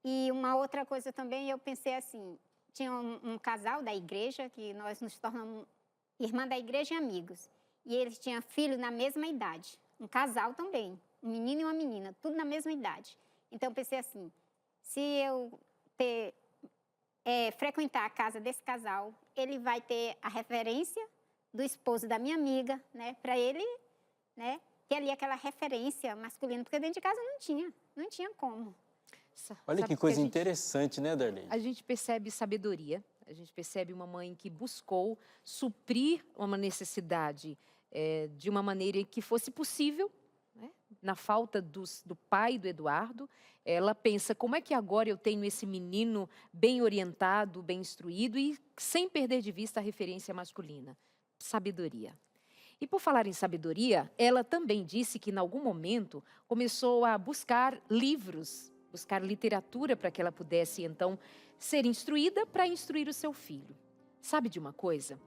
e uma outra coisa também, eu pensei assim, tinha um casal da igreja, que nós nos tornamos irmã da igreja e amigos. E eles tinham filho na mesma idade. Um casal também. Um menino e uma menina, tudo na mesma idade. Então, eu pensei assim, se eu frequentar a casa desse casal, ele vai ter a referência do esposo da minha amiga, né? Para ele, né? Ter ali aquela referência masculina, porque dentro de casa não tinha como. Olha que coisa interessante, né, Darlene? A gente percebe sabedoria, a gente percebe uma mãe que buscou suprir uma necessidade de uma maneira que fosse possível, né? Na falta do pai do Eduardo, ela pensa, como é que agora eu tenho esse menino bem orientado, bem instruído e sem perder de vista a referência masculina? Sabedoria. E por falar em sabedoria, ela também disse que em algum momento começou a buscar livros, buscar literatura para que ela pudesse, então, ser instruída para instruir o seu filho. Sabe de uma coisa?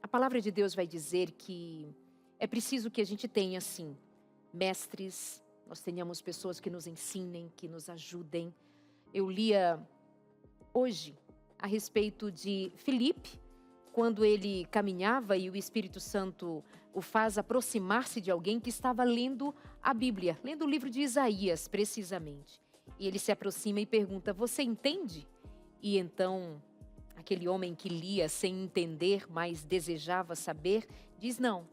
A palavra de Deus vai dizer que é preciso que a gente tenha, sim, mestres, nós tenhamos pessoas que nos ensinem, que nos ajudem. Eu lia hoje a respeito de Filipe, quando ele caminhava e o Espírito Santo o faz aproximar-se de alguém que estava lendo a Bíblia, lendo o livro de Isaías, precisamente. E ele se aproxima e pergunta, você entende? E então, aquele homem que lia sem entender, mas desejava saber, diz, não,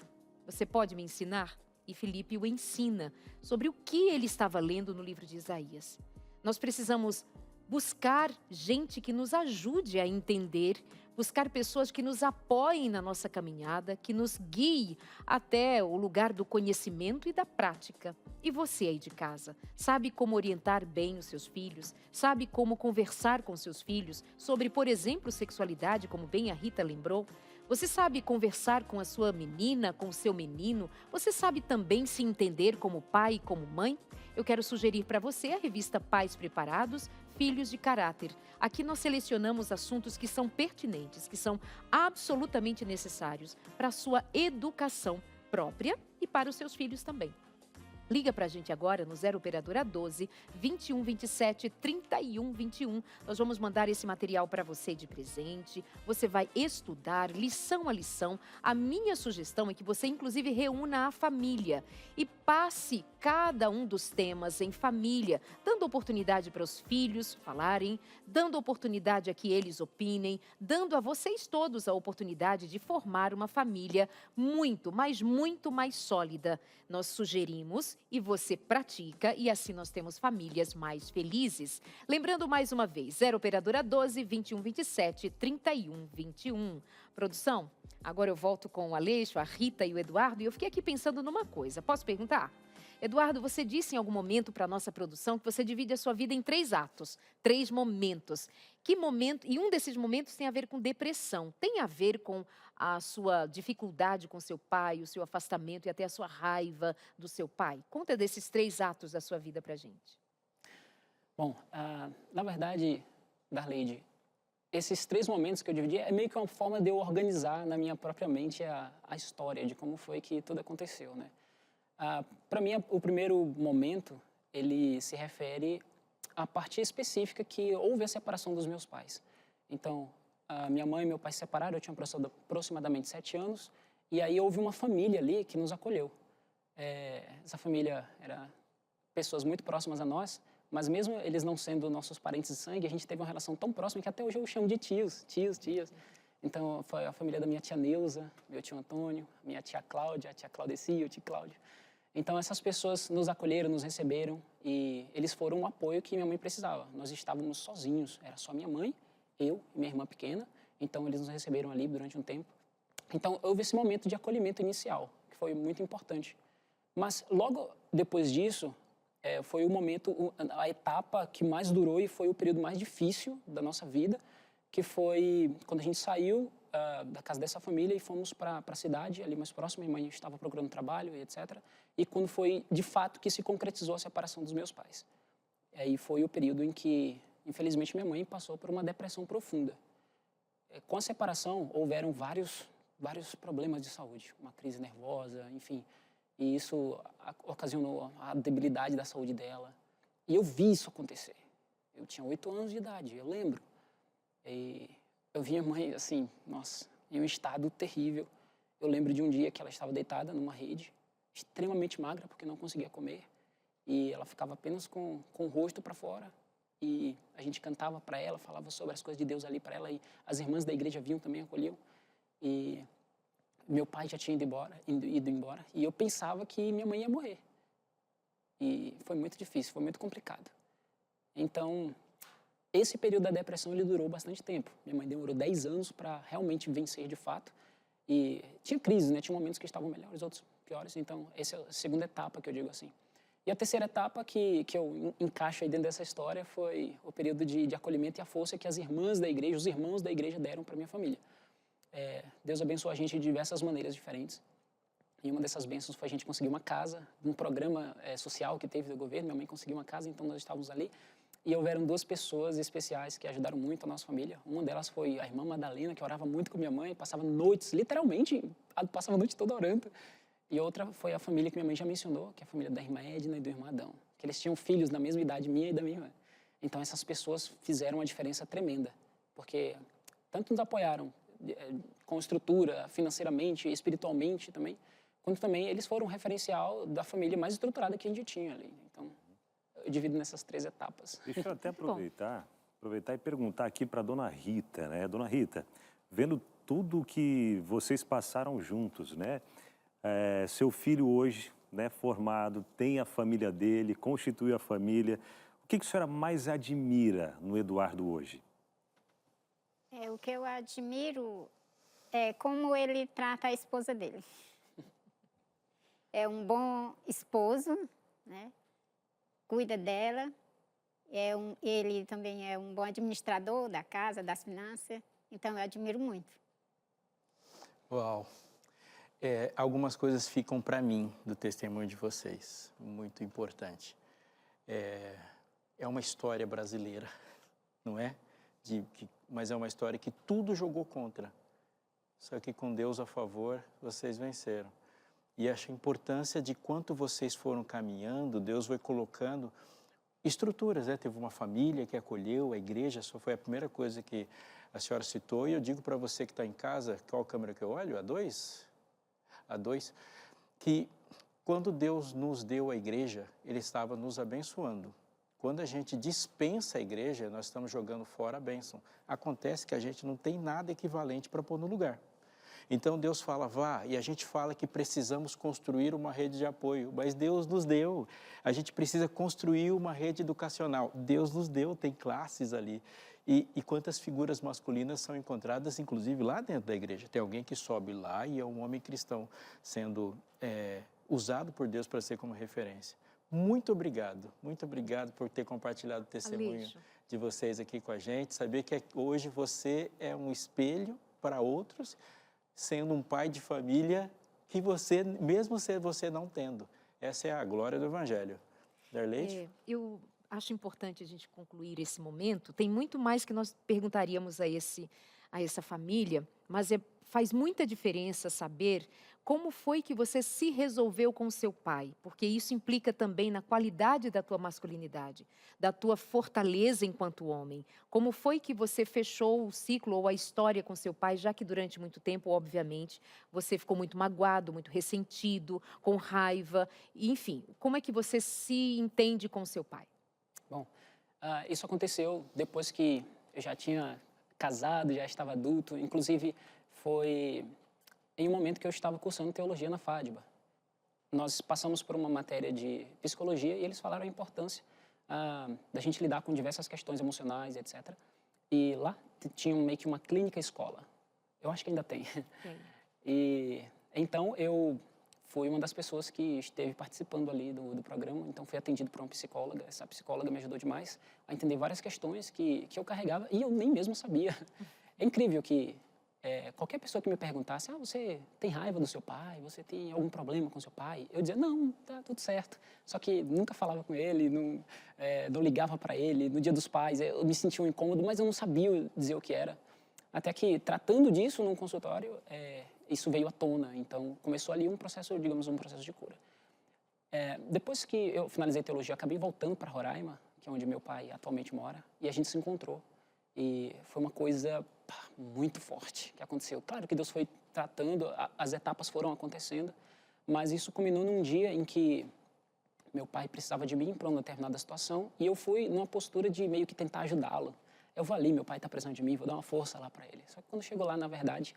você pode me ensinar? E Filipe o ensina sobre o que ele estava lendo no livro de Isaías. Nós precisamos buscar gente que nos ajude a entender, buscar pessoas que nos apoiem na nossa caminhada, que nos guiem até o lugar do conhecimento e da prática. E você aí de casa, sabe como orientar bem os seus filhos? Sabe como conversar com seus filhos sobre, por exemplo, sexualidade, como bem a Rita lembrou? Você sabe conversar com a sua menina, com o seu menino? Você sabe também se entender como pai e como mãe? Eu quero sugerir para você a revista Pais Preparados, Filhos de Caráter. Aqui nós selecionamos assuntos que são pertinentes, que são absolutamente necessários para a sua educação própria e para os seus filhos também. Liga para a gente agora no 0 Operadora 12 21 27 31 21. Nós vamos mandar esse material para você de presente. Você vai estudar lição a lição. A minha sugestão é que você inclusive reúna a família e passe cada um dos temas em família, dando oportunidade para os filhos falarem, dando oportunidade a que eles opinem, dando a vocês todos a oportunidade de formar uma família muito, mas muito mais sólida. Nós sugerimos e você pratica e assim nós temos famílias mais felizes. Lembrando mais uma vez, 0 Operadora 12 21 27 31 21. Produção, agora eu volto com o Aleixo, a Rita e o Eduardo e eu fiquei aqui pensando numa coisa. Posso perguntar? Eduardo, você disse em algum momento para a nossa produção que você divide a sua vida em 3 atos, 3 momentos. Que momento, e um desses momentos tem a ver com depressão, tem a ver com a sua dificuldade com seu pai, o seu afastamento e até a sua raiva do seu pai. Conta desses 3 atos da sua vida para a gente. Bom, na verdade, Darleide, esses 3 momentos que eu dividi é meio que uma forma de eu organizar na minha própria mente a história de como foi que tudo aconteceu, né? Para mim, o primeiro momento, ele se refere à parte específica que houve a separação dos meus pais. Então, minha mãe e meu pai se separaram, eu tinha aproximadamente 7 anos, e aí houve uma família ali que nos acolheu. Essa família era pessoas muito próximas a nós, mas mesmo eles não sendo nossos parentes de sangue, a gente teve uma relação tão próxima que até hoje eu chamo de tios. Então, foi a família da minha tia Neuza, meu tio Antônio, minha tia Cláudia, a tia Claudecia, o tio Cláudio. Então, essas pessoas nos acolheram, nos receberam e eles foram um apoio que minha mãe precisava. Nós estávamos sozinhos, era só minha mãe, eu e minha irmã pequena. Então, eles nos receberam ali durante um tempo. Então, houve esse momento de acolhimento inicial, que foi muito importante. Mas, logo depois disso, foi o momento, a etapa que mais durou e foi o período mais difícil da nossa vida, que foi quando a gente saiu da casa dessa família e fomos para a cidade, ali mais próxima. Minha mãe estava procurando trabalho e etc. E quando foi, de fato, que se concretizou a separação dos meus pais. E aí foi o período em que, infelizmente, minha mãe passou por uma depressão profunda. Com a separação, houveram vários problemas de saúde, uma crise nervosa, enfim. E isso ocasionou a debilidade da saúde dela. E eu vi isso acontecer. Eu tinha 8 anos de idade, eu lembro. E eu vi minha mãe, assim, nossa, em um estado terrível. Eu lembro de um dia que ela estava deitada numa rede, extremamente magra, porque não conseguia comer. E ela ficava apenas com o rosto para fora. E a gente cantava para ela, falava sobre as coisas de Deus ali para ela. E as irmãs da igreja vinham também, acolhiam. E meu pai já tinha ido embora. E eu pensava que minha mãe ia morrer. E foi muito difícil, foi muito complicado. Então, esse período da depressão, ele durou bastante tempo. Minha mãe demorou 10 anos para realmente vencer de fato. E tinha crises, né? Tinha momentos que estavam melhores, outros piores. Então, essa é a segunda etapa que eu digo assim. E a terceira etapa que eu encaixo aí dentro dessa história foi o período de acolhimento e a força que as irmãs da igreja, os irmãos da igreja deram para minha família. Deus abençoou a gente de diversas maneiras diferentes. E uma dessas bênçãos foi a gente conseguir uma casa, um programa social que teve do governo. Minha mãe conseguiu uma casa, então nós estávamos ali. E houveram 2 pessoas especiais que ajudaram muito a nossa família. Uma delas foi a irmã Madalena, que orava muito com minha mãe, passava noites, literalmente, passava a noite toda orando. E outra foi a família que minha mãe já mencionou, que é a família da irmã Edna e do irmão Adão. Que eles tinham filhos da mesma idade minha e da minha irmã. Então essas pessoas fizeram uma diferença tremenda, porque tanto nos apoiaram com estrutura, financeiramente, espiritualmente também, quanto também eles foram um referencial da família mais estruturada que a gente tinha ali. Então, eu divido nessas 3 etapas. Deixa eu até aproveitar e perguntar aqui para a dona Rita, né? Dona Rita, vendo tudo que vocês passaram juntos, né? Seu filho hoje, né, formado, tem a família dele, constituiu a família. O que a senhora mais admira no Eduardo hoje? O que eu admiro é como ele trata a esposa dele. É um bom esposo, né? Cuida dela. Ele também é um bom administrador da casa, das finanças. Então, eu admiro muito. Uau! Algumas coisas ficam para mim do testemunho de vocês, muito importante. É uma história brasileira, não é? Mas é uma história que tudo jogou contra. Só que com Deus a favor, vocês venceram. E acho a importância de quanto vocês foram caminhando, Deus foi colocando estruturas, né? Teve uma família que acolheu, a igreja, só foi a primeira coisa que a senhora citou. E eu digo para você que está em casa, qual câmera que eu olho? A 2? A 2. Que quando Deus nos deu a igreja, Ele estava nos abençoando. Quando a gente dispensa a igreja, nós estamos jogando fora a bênção. Acontece que a gente não tem nada equivalente para pôr no lugar. Então Deus fala, vá, e a gente fala que precisamos construir uma rede de apoio, mas Deus nos deu. A gente precisa construir uma rede educacional. Deus nos deu, tem classes ali. E quantas figuras masculinas são encontradas, inclusive lá dentro da igreja. Tem alguém que sobe lá e é um homem cristão sendo usado por Deus para ser como referência. Muito obrigado por ter compartilhado o testemunho de vocês aqui com a gente. Saber que hoje você é um espelho para outros, sendo um pai de família que você, mesmo você não tendo. Essa é a glória do Evangelho. Darleide? Eu acho importante a gente concluir esse momento. Tem muito mais que nós perguntaríamos a essa família, mas faz muita diferença saber como foi que você se resolveu com seu pai, porque isso implica também na qualidade da tua masculinidade, da tua fortaleza enquanto homem. Como foi que você fechou o ciclo ou a história com seu pai, já que durante muito tempo, obviamente, você ficou muito magoado, muito ressentido, com raiva, enfim. Como é que você se entende com seu pai? Bom, isso aconteceu depois que eu já tinha casado, já estava adulto, inclusive foi em um momento que eu estava cursando teologia na FADBA. Nós passamos por uma matéria de psicologia e eles falaram a importância da gente lidar com diversas questões emocionais, etc. E lá tinha meio que uma clínica escola. Eu acho que ainda tem. E então eu fui uma das pessoas que esteve participando ali do programa, então fui atendido por uma psicóloga. Essa psicóloga me ajudou demais a entender várias questões que eu carregava e eu nem mesmo sabia. É incrível que qualquer pessoa que me perguntasse, você tem raiva do seu pai, você tem algum problema com seu pai? Eu dizia, não, tá tudo certo. Só que nunca falava com ele, não ligava para ele. No Dia dos Pais, eu me sentia um incômodo, mas eu não sabia dizer o que era. Até que, tratando disso num consultório, isso veio à tona. Então, começou ali um processo, digamos, um processo de cura. Depois que eu finalizei teologia, acabei voltando para Roraima, que é onde meu pai atualmente mora, e a gente se encontrou. E foi uma coisa muito forte que aconteceu. Claro que Deus foi tratando, as etapas foram acontecendo, mas isso culminou num dia em que meu pai precisava de mim para uma determinada situação e eu fui numa postura de meio que tentar ajudá-lo. Eu vou ali, meu pai está precisando de mim, vou dar uma força lá para ele. Só que quando chegou lá, na verdade,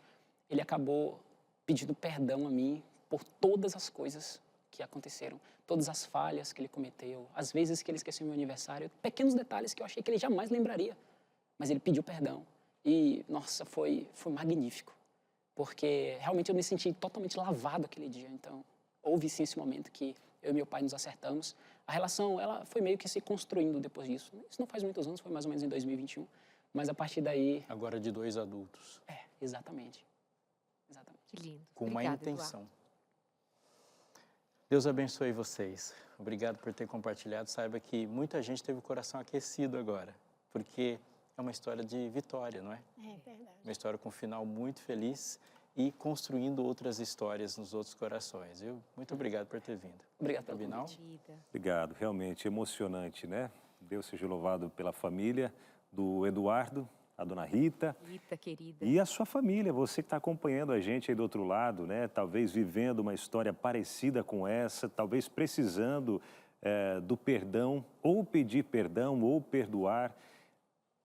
ele acabou pedindo perdão a mim por todas as coisas que aconteceram, todas as falhas que ele cometeu, as vezes que ele esqueceu meu aniversário, pequenos detalhes que eu achei que ele jamais lembraria. Mas ele pediu perdão e, nossa, foi magnífico, porque realmente eu me senti totalmente lavado aquele dia. Então, houve sim esse momento que eu e meu pai nos acertamos. A relação, ela foi meio que se construindo depois disso. Isso não faz muitos anos, foi mais ou menos em 2021, mas a partir daí... Agora de 2 adultos. Exatamente. Que lindo. Com Obrigada, uma intenção. Eduardo. Deus abençoe vocês. Obrigado por ter compartilhado. Saiba que muita gente teve o coração aquecido agora, porque é uma história de vitória, não é? É verdade. Uma história com um final muito feliz e construindo outras histórias nos outros corações. Muito obrigado por ter vindo. Obrigado pelo Abinal? convite. Obrigado, realmente emocionante, né? Deus seja louvado pela família do Eduardo, a dona Rita. Rita, querida. E a sua família, você que está acompanhando a gente aí do outro lado, né? Talvez vivendo uma história parecida com essa, talvez precisando do perdão, ou pedir perdão, ou perdoar.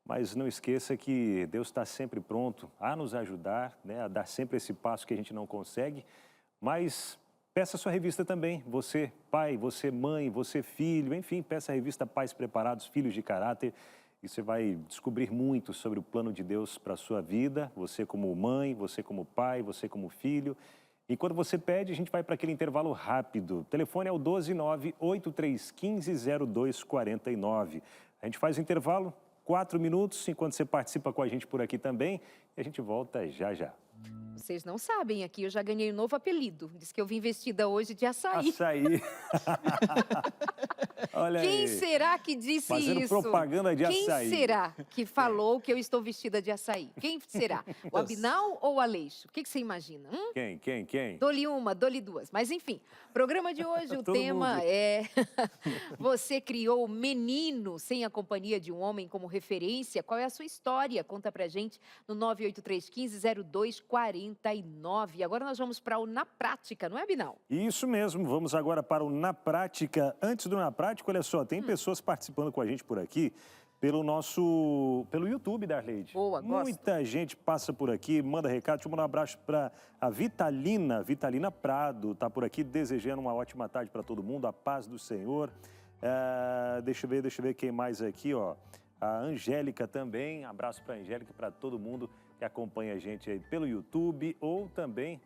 Mas não esqueça que Deus está sempre pronto a nos ajudar, né? A dar sempre esse passo que a gente não consegue. Mas peça a sua revista também. Você pai, você mãe, você filho, enfim, peça a revista Pais Preparados, Filhos de Caráter. e você vai descobrir muito sobre o plano de Deus para a sua vida, você como mãe, você como pai, você como filho. E quando você pede, a gente vai para aquele intervalo rápido. O telefone é o 129-8315-0249. A gente faz o intervalo, 4 minutos, enquanto você participa com a gente por aqui também. E a gente volta já já. Vocês não sabem, aqui eu já ganhei um novo apelido. Diz que eu vim vestida hoje de açaí. Açaí. Olha Quem aí. será que disse Fazendo isso? propaganda de Quem açaí. será que falou que eu estou vestida de açaí? Quem será? O Abinal ou o Aleixo? O que você imagina? Quem? Dou-lhe uma, dou-lhe duas. Mas enfim, programa de hoje, o Todo tema mundo. é... Você criou menino sem a companhia de um homem como referência. Qual é a sua história? Conta pra gente no 98315-0249. Agora nós vamos para o Na Prática, não é, Abinal? Isso mesmo, vamos agora para o Na Prática. Antes do Na Prática, olha só, tem pessoas participando com a gente por aqui pelo YouTube, Darleide. Boa, gosto. Muita gente passa por aqui, manda recado. Deixa eu mandar um abraço para a Vitalina Prado, tá por aqui desejando uma ótima tarde para todo mundo, a paz do Senhor. Deixa eu ver quem mais aqui, ó. A Angélica também, abraço para a Angélica e para todo mundo que acompanha a gente aí pelo YouTube ou também,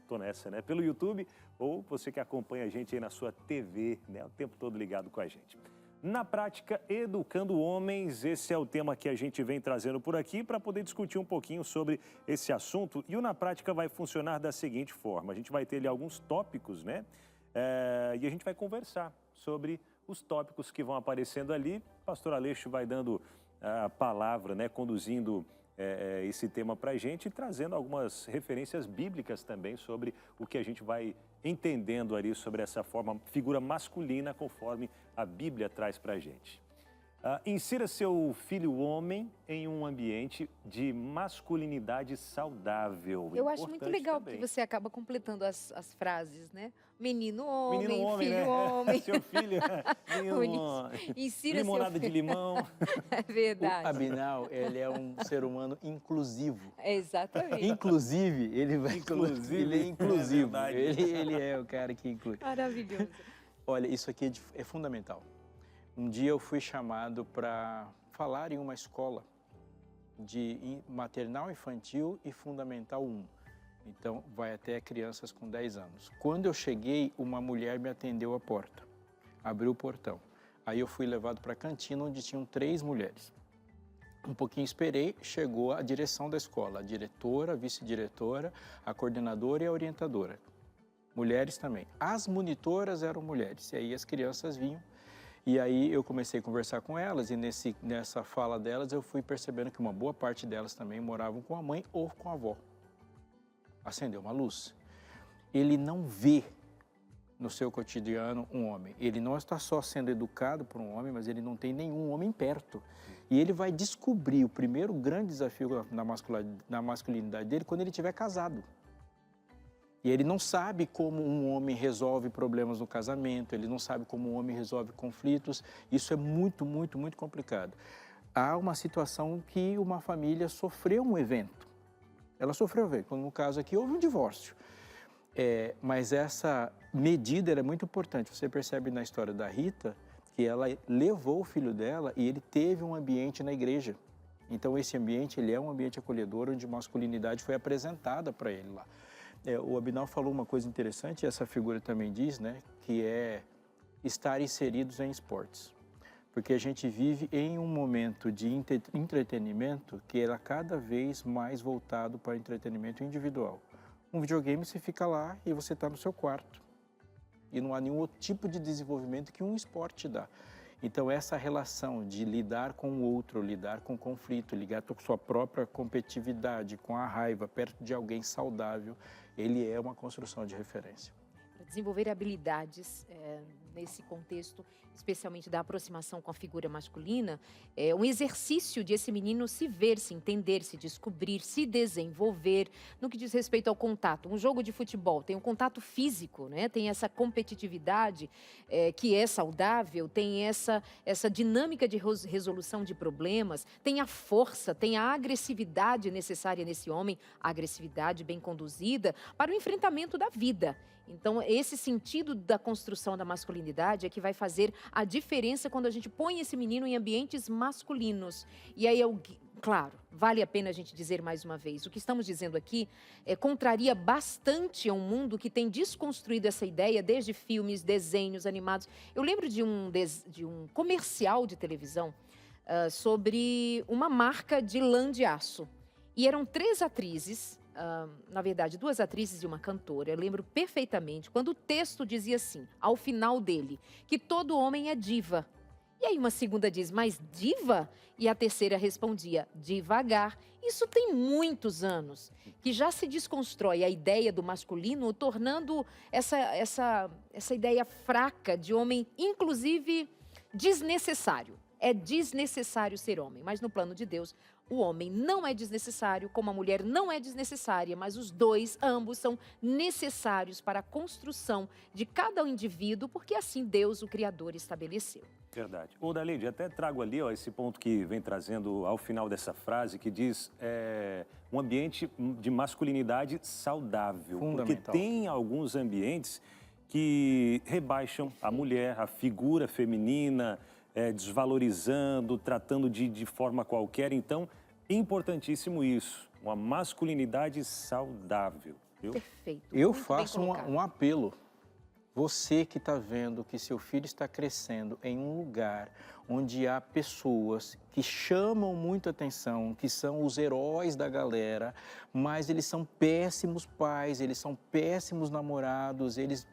tô nessa, né? Pelo YouTube ou você que acompanha a gente aí na sua TV, né? O tempo todo ligado com a gente. Na prática, educando homens, esse é o tema que a gente vem trazendo por aqui para poder discutir um pouquinho sobre esse assunto. E o Na Prática vai funcionar da seguinte forma, a gente vai ter ali alguns tópicos, né? E a gente vai conversar sobre os tópicos que vão aparecendo ali. O pastor Aleixo vai dando a palavra, né? Conduzindo esse tema para a gente e trazendo algumas referências bíblicas também sobre o que a gente vai entendendo ali sobre essa figura masculina conforme a Bíblia traz para a gente. Insira seu filho homem em um ambiente de masculinidade saudável. Eu acho muito Importante legal também. que você acaba completando as frases, né? Menino homem, filho né? homem. Seu filho, menino Bonito. homem. Insira Limonada seu de limão. É O verdade. Abinal, ele é um ser humano inclusivo. Exatamente. Inclusive, ele vai... Inclusive, ele é inclusivo. verdade. Ele é o cara que inclui. Maravilhoso. Olha, isso aqui é fundamental. Um dia eu fui chamado para falar em uma escola de maternal infantil e fundamental 1. Então, vai até crianças com 10 anos. Quando eu cheguei, uma mulher me atendeu à porta, abriu o portão. Aí eu fui levado para a cantina, onde tinham 3 mulheres. Um pouquinho esperei, chegou a direção da escola, a diretora, a vice-diretora, a coordenadora e a orientadora. Mulheres também. As monitoras eram mulheres, e aí as crianças vinham. E aí eu comecei a conversar com elas e nessa fala delas eu fui percebendo que uma boa parte delas também moravam com a mãe ou com a avó. Acendeu uma luz. Ele não vê no seu cotidiano um homem. Ele não está só sendo educado por um homem, mas ele não tem nenhum homem perto. E ele vai descobrir o primeiro grande desafio na masculinidade dele quando ele estiver casado. E ele não sabe como um homem resolve problemas no casamento, ele não sabe como um homem resolve conflitos. Isso é muito, muito, muito complicado. Há uma situação que uma família sofreu um evento. Ela sofreu um evento. No caso aqui, houve um divórcio. Mas essa medida era muito importante. Você percebe na história da Rita que ela levou o filho dela e ele teve um ambiente na igreja. Então, esse ambiente ele é um ambiente acolhedor, onde masculinidade foi apresentada para ele lá. O Abinal falou uma coisa interessante, e essa figura também diz, né, que é estar inseridos em esportes. Porque a gente vive em um momento de entretenimento que era cada vez mais voltado para o entretenimento individual. Um videogame você fica lá e você está no seu quarto. E não há nenhum outro tipo de desenvolvimento que um esporte dá. Então, essa relação de lidar com o outro, lidar com o conflito, lidar com sua própria competitividade, com a raiva, perto de alguém saudável, ele é uma construção de referência. Para desenvolver habilidades nesse contexto, especialmente da aproximação com a figura masculina, é um exercício de esse menino se ver, se entender, se descobrir, se desenvolver no que diz respeito ao contato. Um jogo de futebol tem um contato físico, né? Tem essa competitividade que é saudável, tem essa dinâmica de resolução de problemas, tem a força, tem a agressividade necessária nesse homem, a agressividade bem conduzida para o enfrentamento da vida. Então, esse sentido da construção da masculinidade masculinidade é que vai fazer a diferença quando a gente põe esse menino em ambientes masculinos. E aí, claro, vale a pena a gente dizer mais uma vez, o que estamos dizendo aqui contraria bastante a um mundo que tem desconstruído essa ideia desde filmes, desenhos animados. Eu lembro de um comercial de televisão sobre uma marca de lã de aço. E eram 3 atrizes, na verdade, 2 atrizes e uma cantora. Eu lembro perfeitamente quando o texto dizia assim, ao final dele, que todo homem é diva. E aí uma segunda diz, mas diva? E a terceira respondia, devagar. Isso tem muitos anos, que já se desconstrói a ideia do masculino, tornando essa ideia fraca de homem, inclusive desnecessário. É desnecessário ser homem, mas no plano de Deus, o homem não é desnecessário, como a mulher não é desnecessária, mas os dois, ambos, são necessários para a construção de cada indivíduo, porque assim Deus, o Criador, estabeleceu. Verdade. Ô, Daleide, até trago ali esse ponto que vem trazendo ao final dessa frase, que diz um ambiente de masculinidade saudável. Porque tem alguns ambientes que rebaixam a mulher, a figura feminina, desvalorizando, tratando de forma qualquer. Então, importantíssimo isso, uma masculinidade saudável. Viu? Perfeito. Eu faço um apelo. Você que está vendo que seu filho está crescendo em um lugar onde há pessoas que chamam muito atenção, que são os heróis da galera, mas eles são péssimos pais, eles são péssimos namorados, eles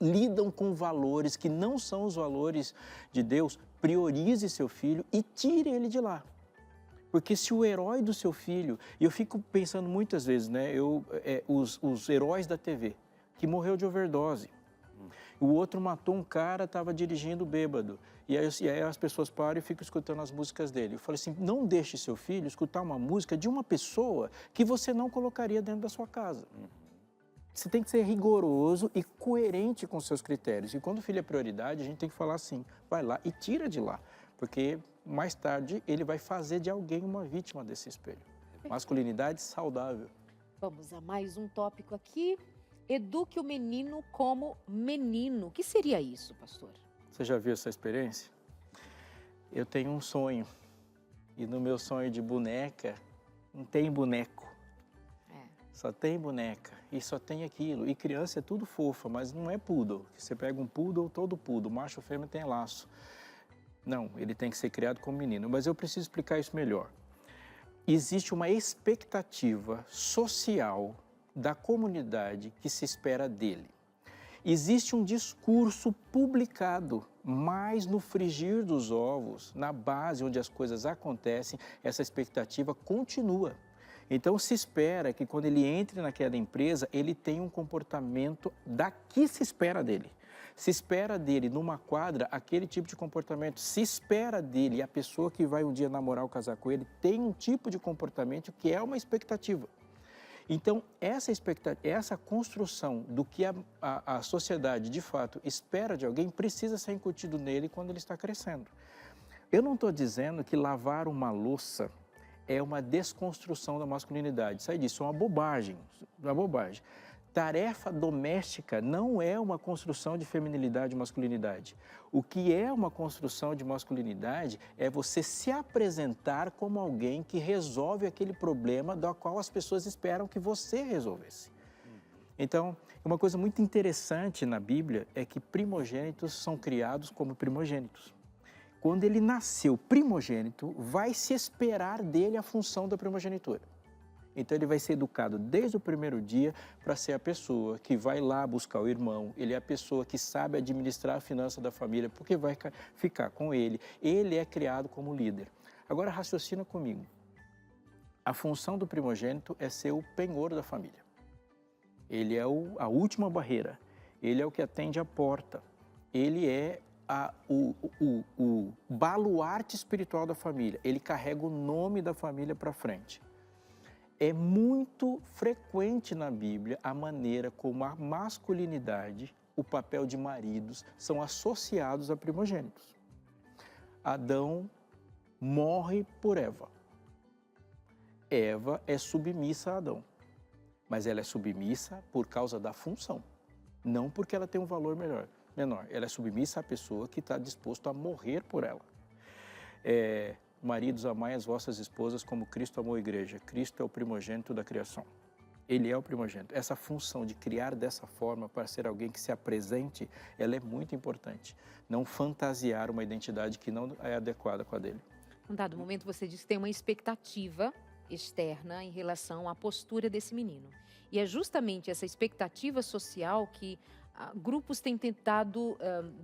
lidam com valores que não são os valores de Deus, priorize seu filho e tire ele de lá. Porque se o herói do seu filho, e eu fico pensando muitas vezes, né, os heróis da TV, que morreu de overdose, o outro matou um cara, estava dirigindo bêbado. E aí as pessoas param e ficam escutando as músicas dele. Eu falei assim, não deixe seu filho escutar uma música de uma pessoa que você não colocaria dentro da sua casa. Você tem que ser rigoroso e coerente com seus critérios. E quando o filho é prioridade, a gente tem que falar assim, vai lá e tira de lá. Porque mais tarde ele vai fazer de alguém uma vítima desse espelho. Masculinidade saudável. Vamos a mais um tópico aqui. Eduque o menino como menino. O que seria isso, pastor? Você já viu essa experiência? Eu tenho um sonho. E no meu sonho de boneca, não tem boneco. Só tem boneca. E só tem aquilo. E criança é tudo fofa, mas não é poodle. Você pega um poodle, todo poodle. Macho ou fêmea tem laço. Não, ele tem que ser criado como menino. Mas eu preciso explicar isso melhor. Existe uma expectativa social da comunidade que se espera dele. Existe um discurso publicado, mas no frigir dos ovos, na base onde as coisas acontecem, essa expectativa continua. Então se espera que quando ele entre naquela empresa, ele tenha um comportamento que se espera dele. Se espera dele numa quadra aquele tipo de comportamento, se espera dele, a pessoa que vai um dia namorar ou casar com ele tem um tipo de comportamento que é uma expectativa. Então, essa construção do que a sociedade, de fato, espera de alguém, precisa ser incutido nele quando ele está crescendo. Eu não estou dizendo que lavar uma louça é uma desconstrução da masculinidade. Sai disso, é uma bobagem. Tarefa doméstica não é uma construção de feminilidade e masculinidade. O que é uma construção de masculinidade é você se apresentar como alguém que resolve aquele problema do qual as pessoas esperam que você resolvesse. Então, uma coisa muito interessante na Bíblia é que primogênitos são criados como primogênitos. Quando ele nasceu primogênito, vai se esperar dele a função da primogenitura. Então ele vai ser educado desde o primeiro dia para ser a pessoa que vai lá buscar o irmão, ele é a pessoa que sabe administrar a finança da família, porque vai ficar com ele. Ele é criado como líder. Agora raciocina comigo. A função do primogênito é ser o penhor da família. Ele é a última barreira, ele é o que atende a porta, ele é o baluarte espiritual da família, ele carrega o nome da família para frente. É muito frequente na Bíblia a maneira como a masculinidade, o papel de maridos, são associados a primogênitos. Adão morre por Eva. Eva é submissa a Adão, mas ela é submissa por causa da função, não porque ela tem um valor melhor. menor. Ela é submissa à pessoa que está disposto a morrer por ela. Maridos, amai as vossas esposas como Cristo amou a igreja. Cristo é o primogênito da criação. Ele é o primogênito. Essa função de criar dessa forma para ser alguém que se apresente, ela é muito importante. Não fantasiar uma identidade que não é adequada com a dele. Num dado momento, você disse que tem uma expectativa externa em relação à postura desse menino. E é justamente essa expectativa social que grupos têm tentado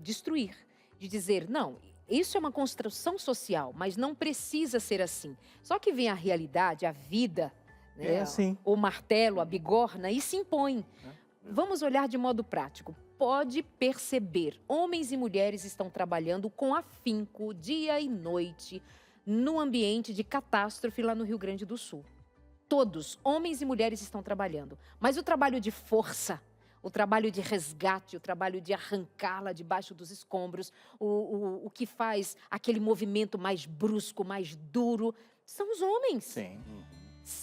destruir. De dizer, não, isso é uma construção social, mas não precisa ser assim. Só que vem a realidade, a vida, né, É assim. o martelo, a bigorna, e se impõe. Vamos olhar de modo prático. Pode perceber, homens e mulheres estão trabalhando com afinco, dia e noite, no ambiente de catástrofe lá no Rio Grande do Sul. Todos, homens e mulheres, estão trabalhando. Mas o trabalho de força, o trabalho de resgate, o trabalho de arrancá-la debaixo dos escombros, o que faz aquele movimento mais brusco, mais duro, são os homens. Sim.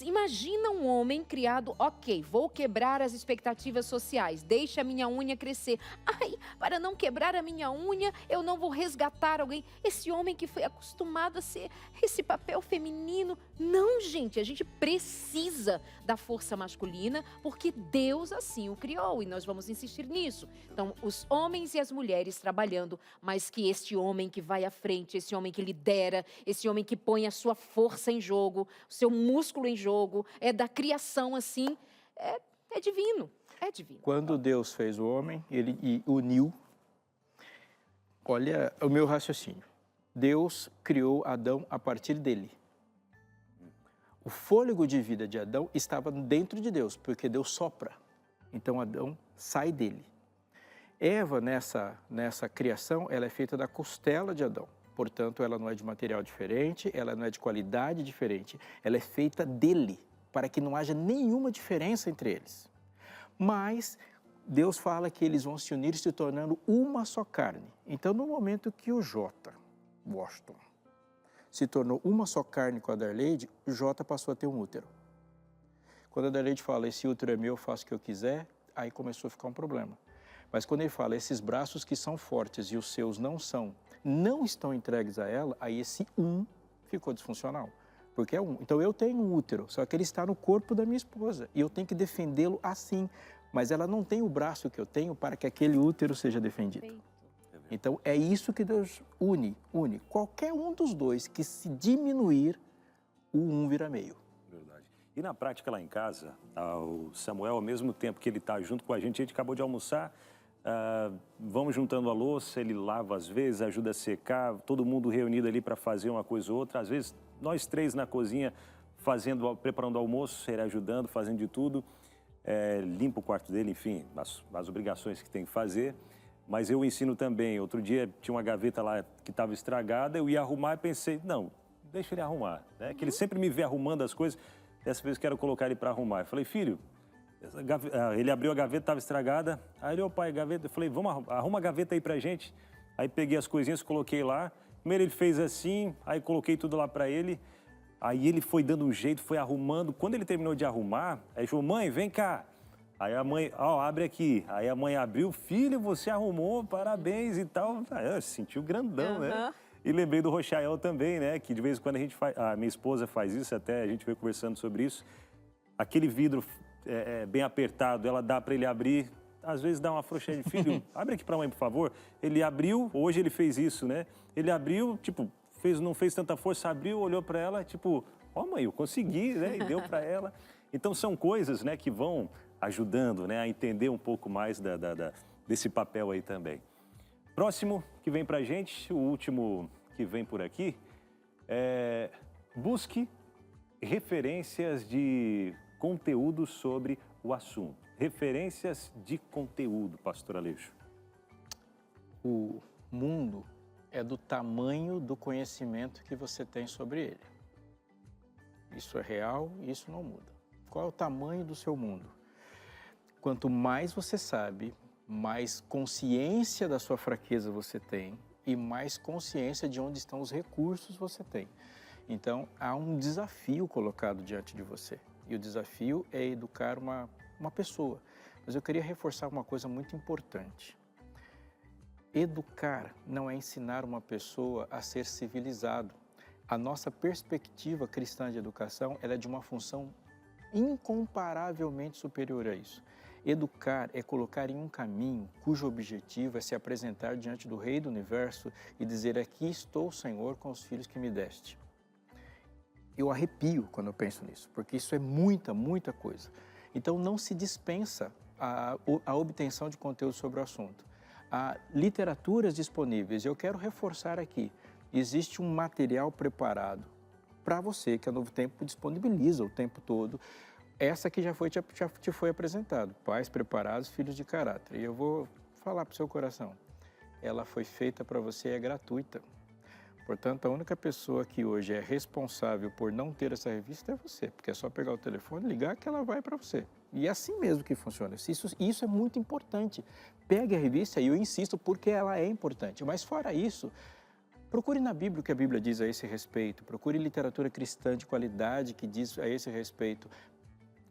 Imagina um homem criado, ok, vou quebrar as expectativas sociais, deixa a minha unha crescer. Ai, para não quebrar a minha unha, eu não vou resgatar alguém. Esse homem que foi acostumado a ser esse papel feminino. Não, gente, a gente precisa da força masculina porque Deus assim o criou e nós vamos insistir nisso. Então, os homens e as mulheres trabalhando, mas que este homem que vai à frente, esse homem que lidera, esse homem que põe a sua força em jogo, o seu músculo em jogo, é da criação assim, é divino, é divino. Quando Deus fez o homem, ele uniu. Olha o meu raciocínio. Deus criou Adão a partir dele. O fôlego de vida de Adão estava dentro de Deus, porque Deus sopra. Então Adão sai dele. Eva, nessa criação, ela é feita da costela de Adão. Portanto, ela não é de material diferente, ela não é de qualidade diferente. Ela é feita dele, para que não haja nenhuma diferença entre eles. Mas Deus fala que eles vão se unir se tornando uma só carne. Então, no momento que o Washington, se tornou uma só carne com a Darleide, o Jota passou a ter um útero. Quando a Darleide fala, esse útero é meu, eu faço o que eu quiser, aí começou a ficar um problema. Mas quando ele fala, esses braços que são fortes e os seus não estão entregues a ela, aí esse ficou disfuncional. Porque é um. Então eu tenho um útero, só que ele está no corpo da minha esposa. E eu tenho que defendê-lo assim. Mas ela não tem o braço que eu tenho para que aquele útero seja defendido. Então é isso que Deus une. Qualquer um dos dois que se diminuir, o vira meio. Verdade. E na prática lá em casa, o Samuel, ao mesmo tempo que ele está junto com a gente acabou de almoçar, vamos juntando a louça, ele lava às vezes, ajuda a secar, todo mundo reunido ali para fazer uma coisa ou outra. Às vezes, nós três na cozinha, preparando o almoço, ele ajudando, fazendo de tudo. Limpa o quarto dele, enfim, as obrigações que tem que fazer. Mas eu ensino também. Outro dia tinha uma gaveta lá que estava estragada, eu ia arrumar e pensei, não, deixa ele arrumar. Né? Que ele sempre me vê arrumando as coisas, dessa vez eu quero colocar ele para arrumar. Eu falei, filho, ele abriu a gaveta, estava estragada. Aí ele, pai, gaveta. Eu falei, arruma a gaveta aí pra gente. Aí peguei as coisinhas, coloquei lá. Primeiro ele fez assim, aí coloquei tudo lá pra ele. Aí ele foi dando um jeito, foi arrumando. Quando ele terminou de arrumar, aí falou, mãe, vem cá. Aí a mãe, abre aqui. Aí a mãe abriu, filho, você arrumou, parabéns e tal. Eu senti o grandão, né? E lembrei do Rochael também, né? Que de vez em quando a minha esposa faz isso, até a gente veio conversando sobre isso. Aquele vidro bem apertado, ela dá para ele abrir, às vezes dá uma frouxinha de filho, abre aqui para a mãe, por favor. Ele abriu, hoje ele fez isso, né? Ele abriu, tipo, não fez tanta força, abriu, olhou para ela, tipo, mãe, eu consegui, né? E deu para ela. Então são coisas, né, que vão ajudando, né, a entender um pouco mais desse papel aí também. Próximo que vem pra gente, o último que vem por aqui, busque referências de conteúdo sobre o assunto. Referências de conteúdo, pastor Aleixo. O mundo é do tamanho do conhecimento que você tem sobre ele. Isso é real e isso não muda. Qual é o tamanho do seu mundo? Quanto mais você sabe, mais consciência da sua fraqueza você tem e mais consciência de onde estão os recursos você tem. Então, há um desafio colocado diante de você. E o desafio é educar uma pessoa. Mas eu queria reforçar uma coisa muito importante. Educar não é ensinar uma pessoa a ser civilizado. A nossa perspectiva cristã de educação, ela é de uma função incomparavelmente superior a isso. Educar é colocar em um caminho cujo objetivo é se apresentar diante do Rei do Universo e dizer: aqui estou, Senhor, com os filhos que me deste. Eu arrepio quando eu penso nisso, porque isso é muita coisa. Então não se dispensa a obtenção de conteúdo sobre o assunto. Há literaturas disponíveis. Eu quero reforçar aqui, existe um material preparado para você, que a Novo Tempo disponibiliza o tempo todo. Essa que já te foi apresentado, Pais Preparados, Filhos de Caráter. E eu vou falar para o seu coração, ela foi feita para você, é gratuita. Portanto, a única pessoa que hoje é responsável por não ter essa revista é você, porque é só pegar o telefone, ligar que ela vai para você. E é assim mesmo que funciona. Isso é muito importante. Pegue a revista e eu insisto porque ela é importante. Mas fora isso, procure na Bíblia o que a Bíblia diz a esse respeito. Procure literatura cristã de qualidade que diz a esse respeito.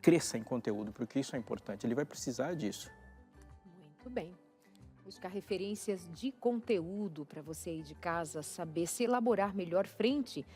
Cresça em conteúdo, porque isso é importante. Ele vai precisar disso. Muito bem. Buscar referências de conteúdo para você aí de casa saber se elaborar melhor frente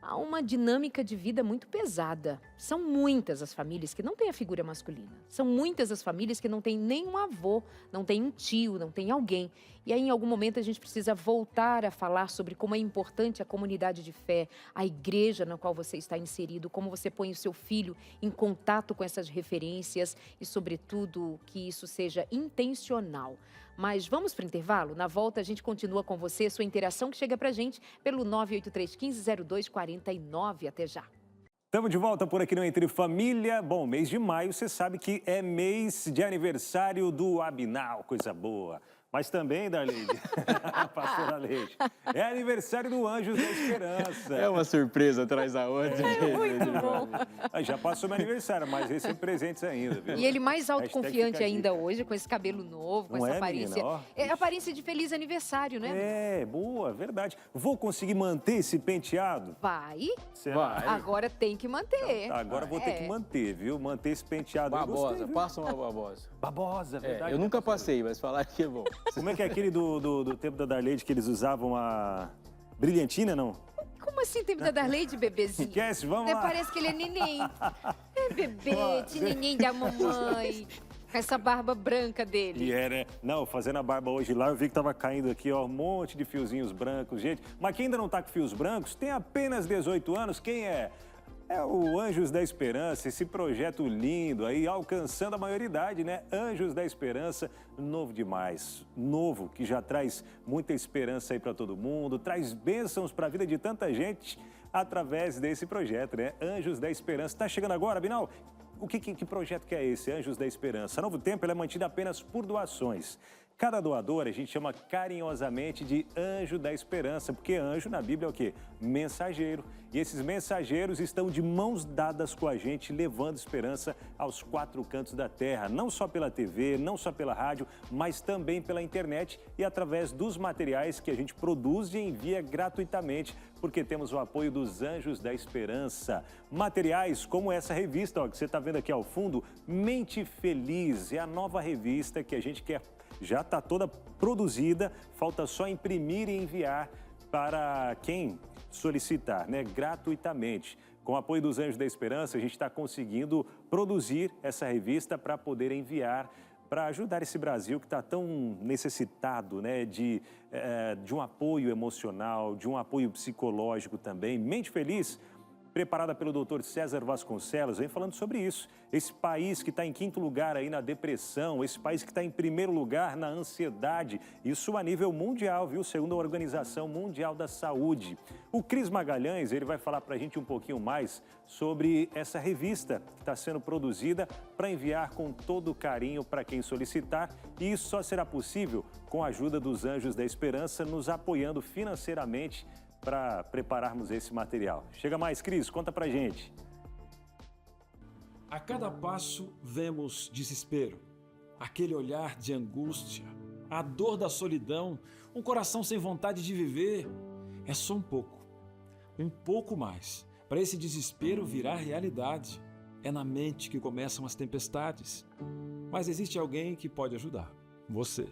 a uma dinâmica de vida muito pesada. São muitas as famílias que não têm a figura masculina. São muitas as famílias que não têm nem um avô, não têm um tio, não têm alguém. E aí, em algum momento, a gente precisa voltar a falar sobre como é importante a comunidade de fé, a igreja na qual você está inserido, como você põe o seu filho em contato com essas referências e, sobretudo, que isso seja intencional. Mas vamos para o intervalo? Na volta, a gente continua com você, sua interação que chega para a gente pelo 983-150249. Até já. Estamos de volta por aqui no Entre Família. Bom, mês de maio, você sabe que é mês de aniversário do Abinal, coisa boa. Mas também, Darleide, pastora Leide, é aniversário do Anjos da Esperança. É uma surpresa atrás da outra. É muito bom. Já passou meu aniversário, mas recebo presentes ainda, viu? E ele mais autoconfiante fica a ainda dica. hoje, com esse cabelo novo, com Não essa é, aparência. menina? Ó, É aparência de feliz aniversário, né? É, boa, verdade. Vou conseguir manter esse penteado? Vai, Será? agora tem que manter. Agora vou ter que manter, viu? Manter esse penteado. Eu Babosa, gostei, viu? passa uma babosa. Babosa, verdade. Eu nunca passei, mas falar que é bom. Como é que é aquele do tempo da Darleide que eles usavam a brilhantina, não? Como assim tempo da Darleide, bebezinho? Esquece, vamos lá. Parece que ele é neném. É bebê, neném da mamãe. Com essa barba branca dele. E era, não, fazendo a barba hoje lá, eu vi que tava caindo aqui, ó, um monte de fiozinhos brancos, gente. Mas quem ainda não tá com fios brancos, tem apenas 18 anos, quem é? É o Anjos da Esperança, esse projeto lindo aí, alcançando a maioridade, né? Anjos da Esperança, novo demais. Novo, que já traz muita esperança aí para todo mundo, traz bênçãos para a vida de tanta gente através desse projeto, né? Anjos da Esperança. Tá chegando agora, Binal? Que projeto que é esse, Anjos da Esperança? A Novo Tempo ela é mantida apenas por doações. Cada doador a gente chama carinhosamente de Anjo da Esperança, porque anjo na Bíblia é o quê? Mensageiro. E esses mensageiros estão de mãos dadas com a gente, levando esperança aos quatro cantos da terra. Não só pela TV, não só pela rádio, mas também pela internet e através dos materiais que a gente produz e envia gratuitamente, porque temos o apoio dos Anjos da Esperança. Materiais como essa revista, ó, que você está vendo aqui ao fundo, Mente Feliz, é a nova revista que a gente quer. Já está toda produzida, falta só imprimir e enviar para quem solicitar, né, gratuitamente. Com o apoio dos Anjos da Esperança, a gente está conseguindo produzir essa revista para poder enviar, para ajudar esse Brasil que está tão necessitado, né, de um apoio emocional, de um apoio psicológico também. Mente Feliz, preparada pelo Dr. César Vasconcelos, vem falando sobre isso. Esse país que está em quinto lugar aí na depressão, esse país que está em primeiro lugar na ansiedade, isso a nível mundial, viu? Segundo a Organização Mundial da Saúde. O Cris Magalhães, ele vai falar para a gente um pouquinho mais sobre essa revista que está sendo produzida para enviar com todo carinho para quem solicitar. E isso só será possível com a ajuda dos Anjos da Esperança, nos apoiando financeiramente para prepararmos esse material. Chega mais, Cris, conta pra gente. A cada passo vemos desespero, aquele olhar de angústia, a dor da solidão, um coração sem vontade de viver. É só um pouco mais, para esse desespero virar realidade. É na mente que começam as tempestades. Mas existe alguém que pode ajudar, você.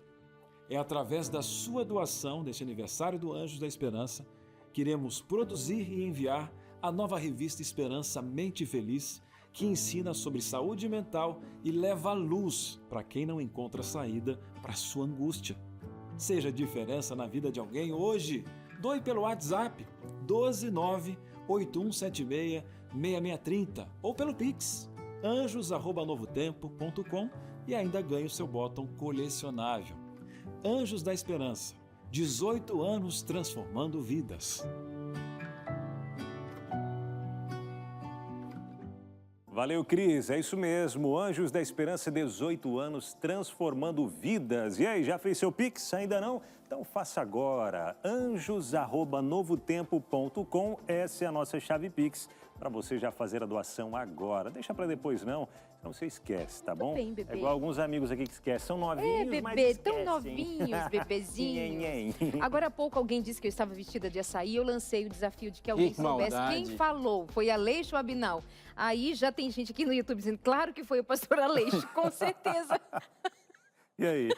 É através da sua doação deste aniversário do Anjos da Esperança que iremos produzir e enviar a nova revista Esperança Mente Feliz, que ensina sobre saúde mental e leva a luz para quem não encontra saída para sua angústia. Seja a diferença na vida de alguém hoje. Doe pelo WhatsApp 12981766630 ou pelo Pix anjos@novotempo.com e ainda ganhe o seu botão colecionável. Anjos da Esperança, 18 anos transformando vidas. Valeu, Cris. É isso mesmo. Anjos da Esperança, 18 anos transformando vidas. E aí, já fez seu Pix? Ainda não? Então faça agora. anjos@novotempo.com. Essa é a nossa chave Pix para você já fazer a doação agora. Deixa para depois não, senão você esquece, tá bom? bem, bebê. É igual alguns amigos aqui que esquecem. São novinhos, mas Bebê, esquecem. tão novinhos, bebezinhos. Nhen, nhen. Agora há pouco alguém disse que eu estava vestida de açaí, eu lancei o desafio de que alguém Que soubesse maldade. quem falou. Foi Aleixo ou Abinal? Aí já tem gente aqui no YouTube dizendo, claro que foi o pastor Aleixo, com certeza. E aí?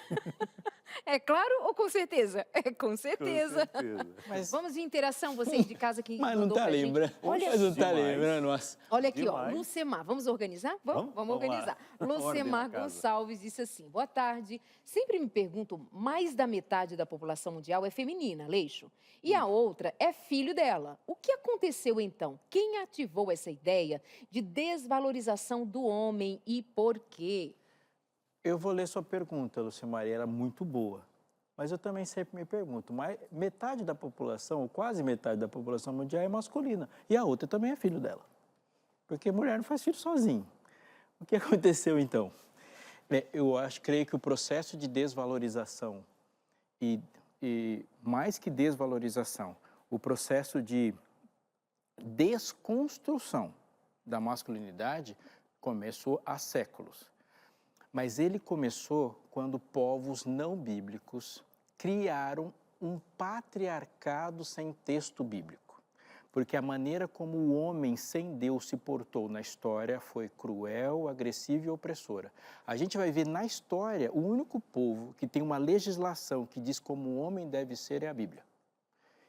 É claro ou com certeza? É com Com certeza. certeza. Mas, Vamos de interação, vocês de casa que mas não mandou tá pra gente. lembrando. Olha, Mas não tá demais. lembrando, nossa. olha aqui, ó, Demais. Lucemar. Vamos organizar? Vamos Vamos lá. organizar. Ordem Lucemar na casa. Gonçalves disse assim, boa tarde. Sempre me pergunto, mais da metade da população mundial é feminina, Leixo. E a outra é filho dela. O que aconteceu então? Quem ativou essa ideia de desvalorização do homem e por quê? Eu vou ler sua pergunta, Lucimaria, era muito boa. Mas eu também sempre me pergunto, mas metade da população, ou quase metade da população mundial é masculina. E a outra também é filho dela. Porque mulher não faz filho sozinho. O que aconteceu então? Creio que o processo de desvalorização e mais que desvalorização, o processo de desconstrução da masculinidade começou há séculos. Mas ele começou quando povos não bíblicos criaram um patriarcado sem texto bíblico. Porque a maneira como o homem sem Deus se portou na história foi cruel, agressiva e opressora. A gente vai ver na história, o único povo que tem uma legislação que diz como o homem deve ser é a Bíblia.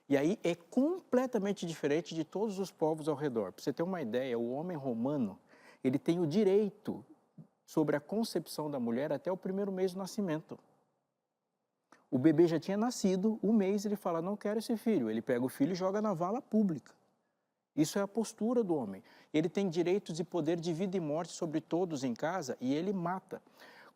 E aí é completamente diferente de todos os povos ao redor. Para você ter uma ideia, o homem romano, ele tem o direito sobre a concepção da mulher até o primeiro mês do nascimento. O bebê já tinha nascido, um mês ele fala, não quero esse filho. Ele pega o filho e joga na vala pública. Isso é a postura do homem. Ele tem direitos e poder de vida e morte sobre todos em casa e ele mata.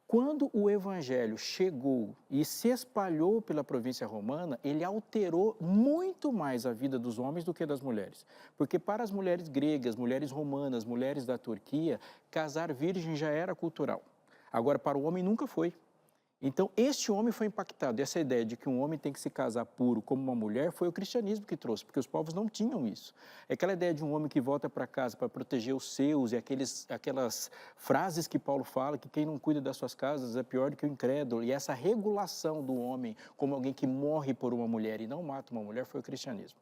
Quando o evangelho chegou e se espalhou pela província romana, ele alterou muito mais a vida dos homens do que das mulheres. Porque para as mulheres gregas, mulheres romanas, mulheres da Turquia, casar virgem já era cultural. Agora, para o homem nunca foi. Então, este homem foi impactado. E essa ideia de que um homem tem que se casar puro como uma mulher foi o cristianismo que trouxe, porque os povos não tinham isso. É aquela ideia de um homem que volta para casa para proteger os seus e aquelas frases que Paulo fala, que quem não cuida das suas casas é pior do que o incrédulo. E essa regulação do homem como alguém que morre por uma mulher e não mata uma mulher foi o cristianismo.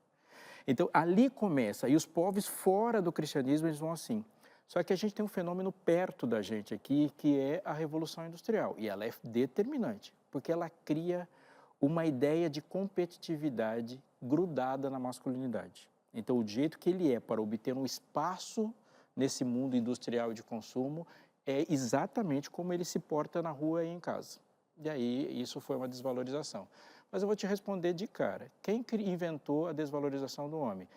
Então, ali começa. E os povos fora do cristianismo, eles vão assim. Só que a gente tem um fenômeno perto da gente aqui, que é a Revolução Industrial. E ela é determinante, porque ela cria uma ideia de competitividade grudada na masculinidade. Então, o jeito que ele é para obter um espaço nesse mundo industrial de consumo é exatamente como ele se porta na rua e em casa. E aí, isso foi uma desvalorização. Mas eu vou te responder de cara. Quem inventou a desvalorização do homem?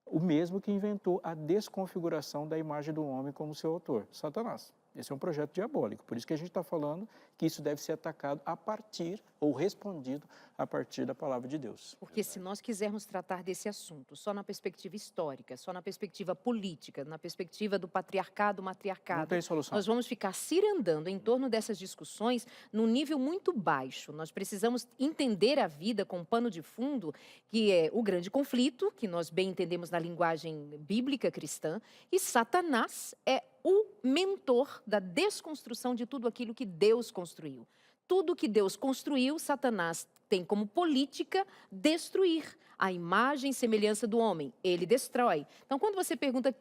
O mesmo que inventou a desconfiguração da imagem do homem como seu autor, Satanás. Esse é um projeto diabólico, por isso que a gente está falando que isso deve ser atacado a partir, ou respondido a partir da palavra de Deus. Porque se nós quisermos tratar desse assunto só na perspectiva histórica, só na perspectiva política, na perspectiva do patriarcado, matriarcado, Não tem solução. nós vamos ficar cirandando em torno dessas discussões num nível muito baixo. Nós precisamos entender a vida com um pano de fundo, que é o grande conflito, que nós bem entendemos na linguagem bíblica cristã, e Satanás é o mentor da desconstrução de tudo aquilo que Deus construiu. Tudo que Deus construiu, Satanás tem como política destruir a imagem e semelhança do homem. Ele destrói. Então, quando você pergunta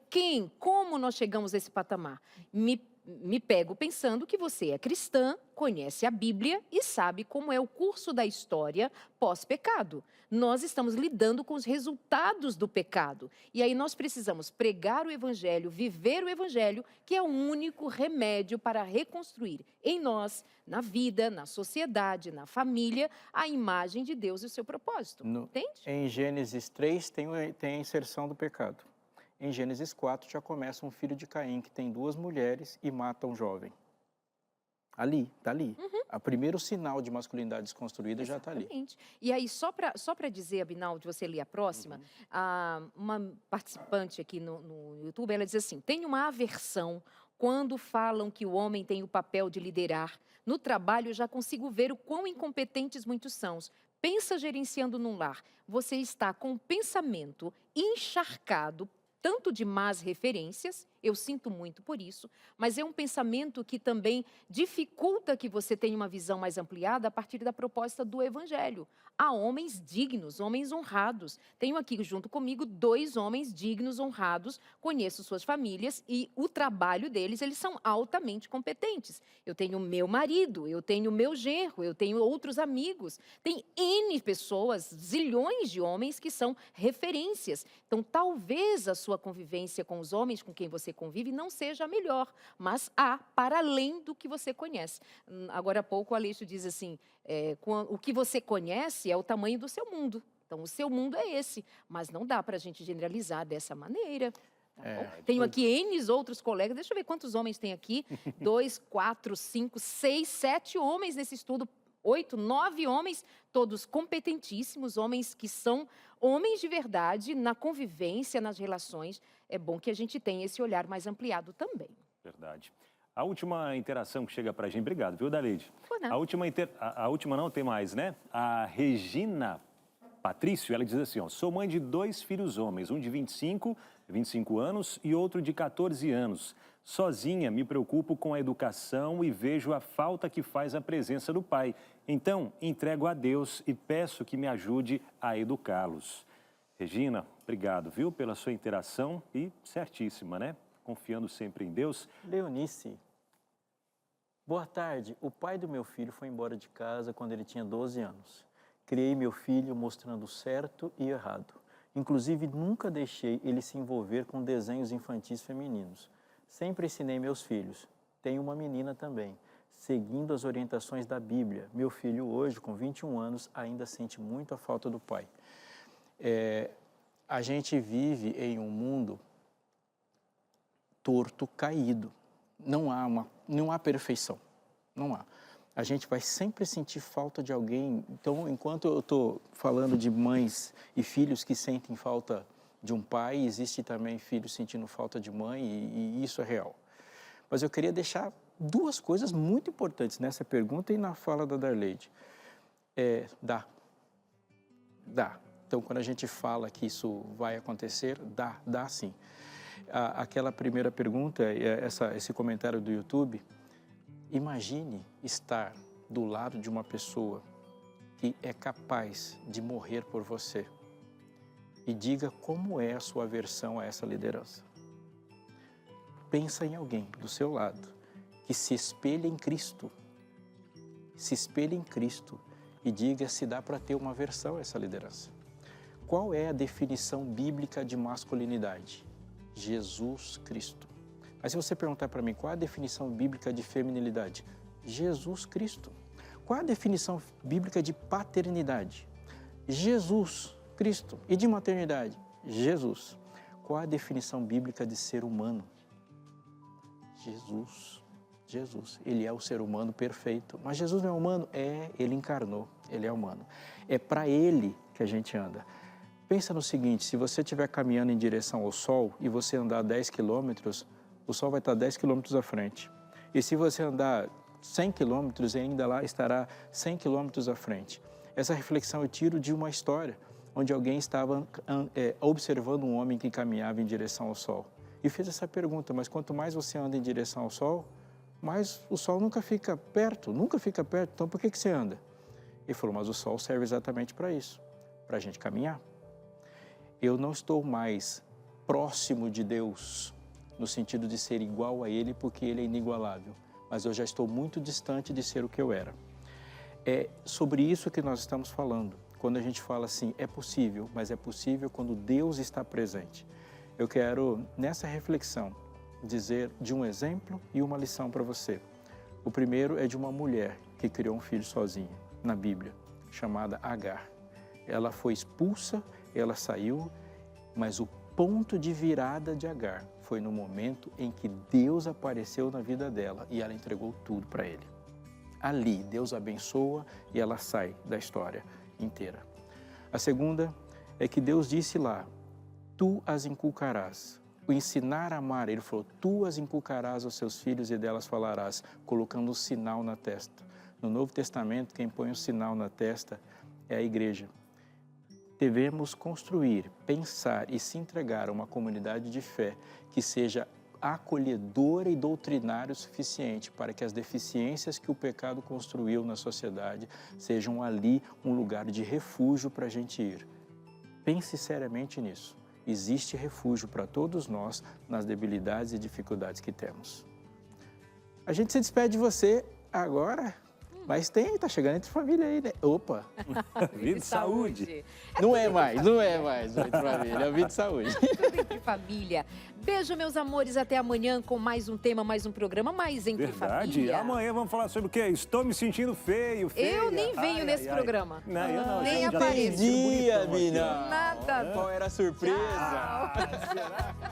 como nós chegamos a esse patamar, me me pego pensando que você é cristã, conhece a Bíblia e sabe como é o curso da história pós-pecado. Nós estamos lidando com os resultados do pecado. E aí nós precisamos pregar o Evangelho, viver o Evangelho, que é o único remédio para reconstruir em nós, na vida, na sociedade, na família, a imagem de Deus e o seu propósito. Entende? Em Gênesis 3 tem a inserção do pecado. Em Gênesis 4 já começa um filho de Caim que tem 2 mulheres e mata um jovem. Ali, tá ali. O primeiro sinal de masculinidade desconstruída já está ali. Exatamente. E aí, só para dizer, Abinaldo, você ler a próxima, uma participante aqui no YouTube, ela diz assim, tem uma aversão quando falam que o homem tem o papel de liderar. No trabalho, eu já consigo ver o quão incompetentes muitos são. Pensa gerenciando num lar. Você está com o pensamento encharcado, tanto de más referências, eu sinto muito por isso, mas é um pensamento que também dificulta que você tenha uma visão mais ampliada a partir da proposta do Evangelho. Há homens dignos, homens honrados. Tenho aqui junto comigo 2 homens dignos, honrados, conheço suas famílias e o trabalho deles, eles são altamente competentes. Eu tenho meu marido, eu tenho meu genro, eu tenho outros amigos. Tem N pessoas, zilhões de homens que são referências. Então, talvez a sua convivência com os homens com quem você convive não seja a melhor, mas há para além do que você conhece. Agora há pouco o Aleixo diz assim, o que você conhece é o tamanho do seu mundo. Então o seu mundo é esse, mas não dá para a gente generalizar dessa maneira. Tá bom? Tenho aqui N outros colegas, deixa eu ver quantos homens tem aqui, 2, 4, 5, 6, 7 homens nesse estudo, 8, 9 homens, todos competentíssimos, homens que são homens de verdade na convivência, nas relações. É bom que a gente tenha esse olhar mais ampliado também. Verdade. A última interação que chega pra gente, obrigado, viu, Daleide? Por nada. A última não tem mais, né? A Regina Patrício, ela diz assim, ó, sou mãe de 2 filhos homens, um de 25 anos e outro de 14 anos. Sozinha, me preocupo com a educação e vejo a falta que faz a presença do pai. Então, entrego a Deus e peço que me ajude a educá-los. Regina, obrigado, viu, pela sua interação e certíssima, né? Confiando sempre em Deus. Leonice, boa tarde. O pai do meu filho foi embora de casa quando ele tinha 12 anos. Criei meu filho mostrando certo e errado. Inclusive, nunca deixei ele se envolver com desenhos infantis femininos. Sempre ensinei meus filhos. Tenho uma menina também. Seguindo as orientações da Bíblia. Meu filho hoje, com 21 anos, ainda sente muito a falta do pai. A gente vive em um mundo torto, caído. Não há perfeição. Não há. A gente vai sempre sentir falta de alguém. Então, enquanto eu estou falando de mães e filhos que sentem falta de um pai, existe também filhos sentindo falta de mãe e isso é real. Mas eu queria deixar 2 coisas muito importantes nessa pergunta e na fala da Darleide. Dá. Então, quando a gente fala que isso vai acontecer, dá sim. Aquela primeira pergunta, esse comentário do YouTube, imagine estar do lado de uma pessoa que é capaz de morrer por você e diga como é a sua aversão a essa liderança. Pensa em alguém do seu lado que se espelha em Cristo. Se espelhe em Cristo e diga se dá para ter uma aversão a essa liderança. Qual é a definição bíblica de masculinidade? Jesus Cristo. Mas se você perguntar para mim qual é a definição bíblica de feminilidade? Jesus Cristo. Qual é a definição bíblica de paternidade? Jesus Cristo. E de maternidade? Jesus. Qual é a definição bíblica de ser humano? Jesus. Ele é o ser humano perfeito. Mas Jesus não é humano? Ele encarnou, ele é humano. É para ele que a gente anda. Pensa no seguinte, se você estiver caminhando em direção ao sol e você andar 10 quilômetros, o sol vai estar 10 quilômetros à frente. E se você andar 100 quilômetros, ainda lá estará 100 quilômetros à frente. Essa reflexão eu tiro de uma história onde alguém estava observando um homem que caminhava em direção ao sol. E fez essa pergunta, mas quanto mais você anda em direção ao sol, mais o sol nunca fica perto, então por que você anda? Ele falou, mas o sol serve exatamente para isso, para a gente caminhar. Eu não estou mais próximo de Deus no sentido de ser igual a Ele, porque Ele é inigualável. Mas eu já estou muito distante de ser o que eu era. É sobre isso que nós estamos falando. Quando a gente fala assim, é possível, mas é possível quando Deus está presente. Eu quero, nessa reflexão, dizer de um exemplo e uma lição para você. O primeiro é de uma mulher que criou um filho sozinha, na Bíblia, chamada Agar. Ela foi expulsa, ela saiu, mas o ponto de virada de Agar foi no momento em que Deus apareceu na vida dela e ela entregou tudo para ele. Ali, Deus abençoa e ela sai da história inteira. A segunda é que Deus disse lá, tu as inculcarás. O ensinar a amar, ele falou, tu as inculcarás aos seus filhos e delas falarás, colocando um sinal na testa. No Novo Testamento, quem põe um sinal na testa é a igreja. Devemos construir, pensar e se entregar a uma comunidade de fé que seja acolhedora e doutrinária o suficiente para que as deficiências que o pecado construiu na sociedade sejam ali um lugar de refúgio para a gente ir. Pense seriamente nisso. Existe refúgio para todos nós nas debilidades e dificuldades que temos. A gente se despede de você agora, mas tá chegando entre família aí, né? Opa! Vida e saúde. Não é mais entre família, é vida e saúde. Tudo entre família. Beijo, meus amores, até amanhã com mais um tema, mais um programa, mais entre Verdade. família. Amanhã vamos falar sobre o quê? Estou me sentindo feio, feia. Eu nem venho nesse programa. Não, eu não. Nem eu já apareço. tenho sido bonitão aqui. Mina. Nada. Qual era a surpresa? Tchau. Será?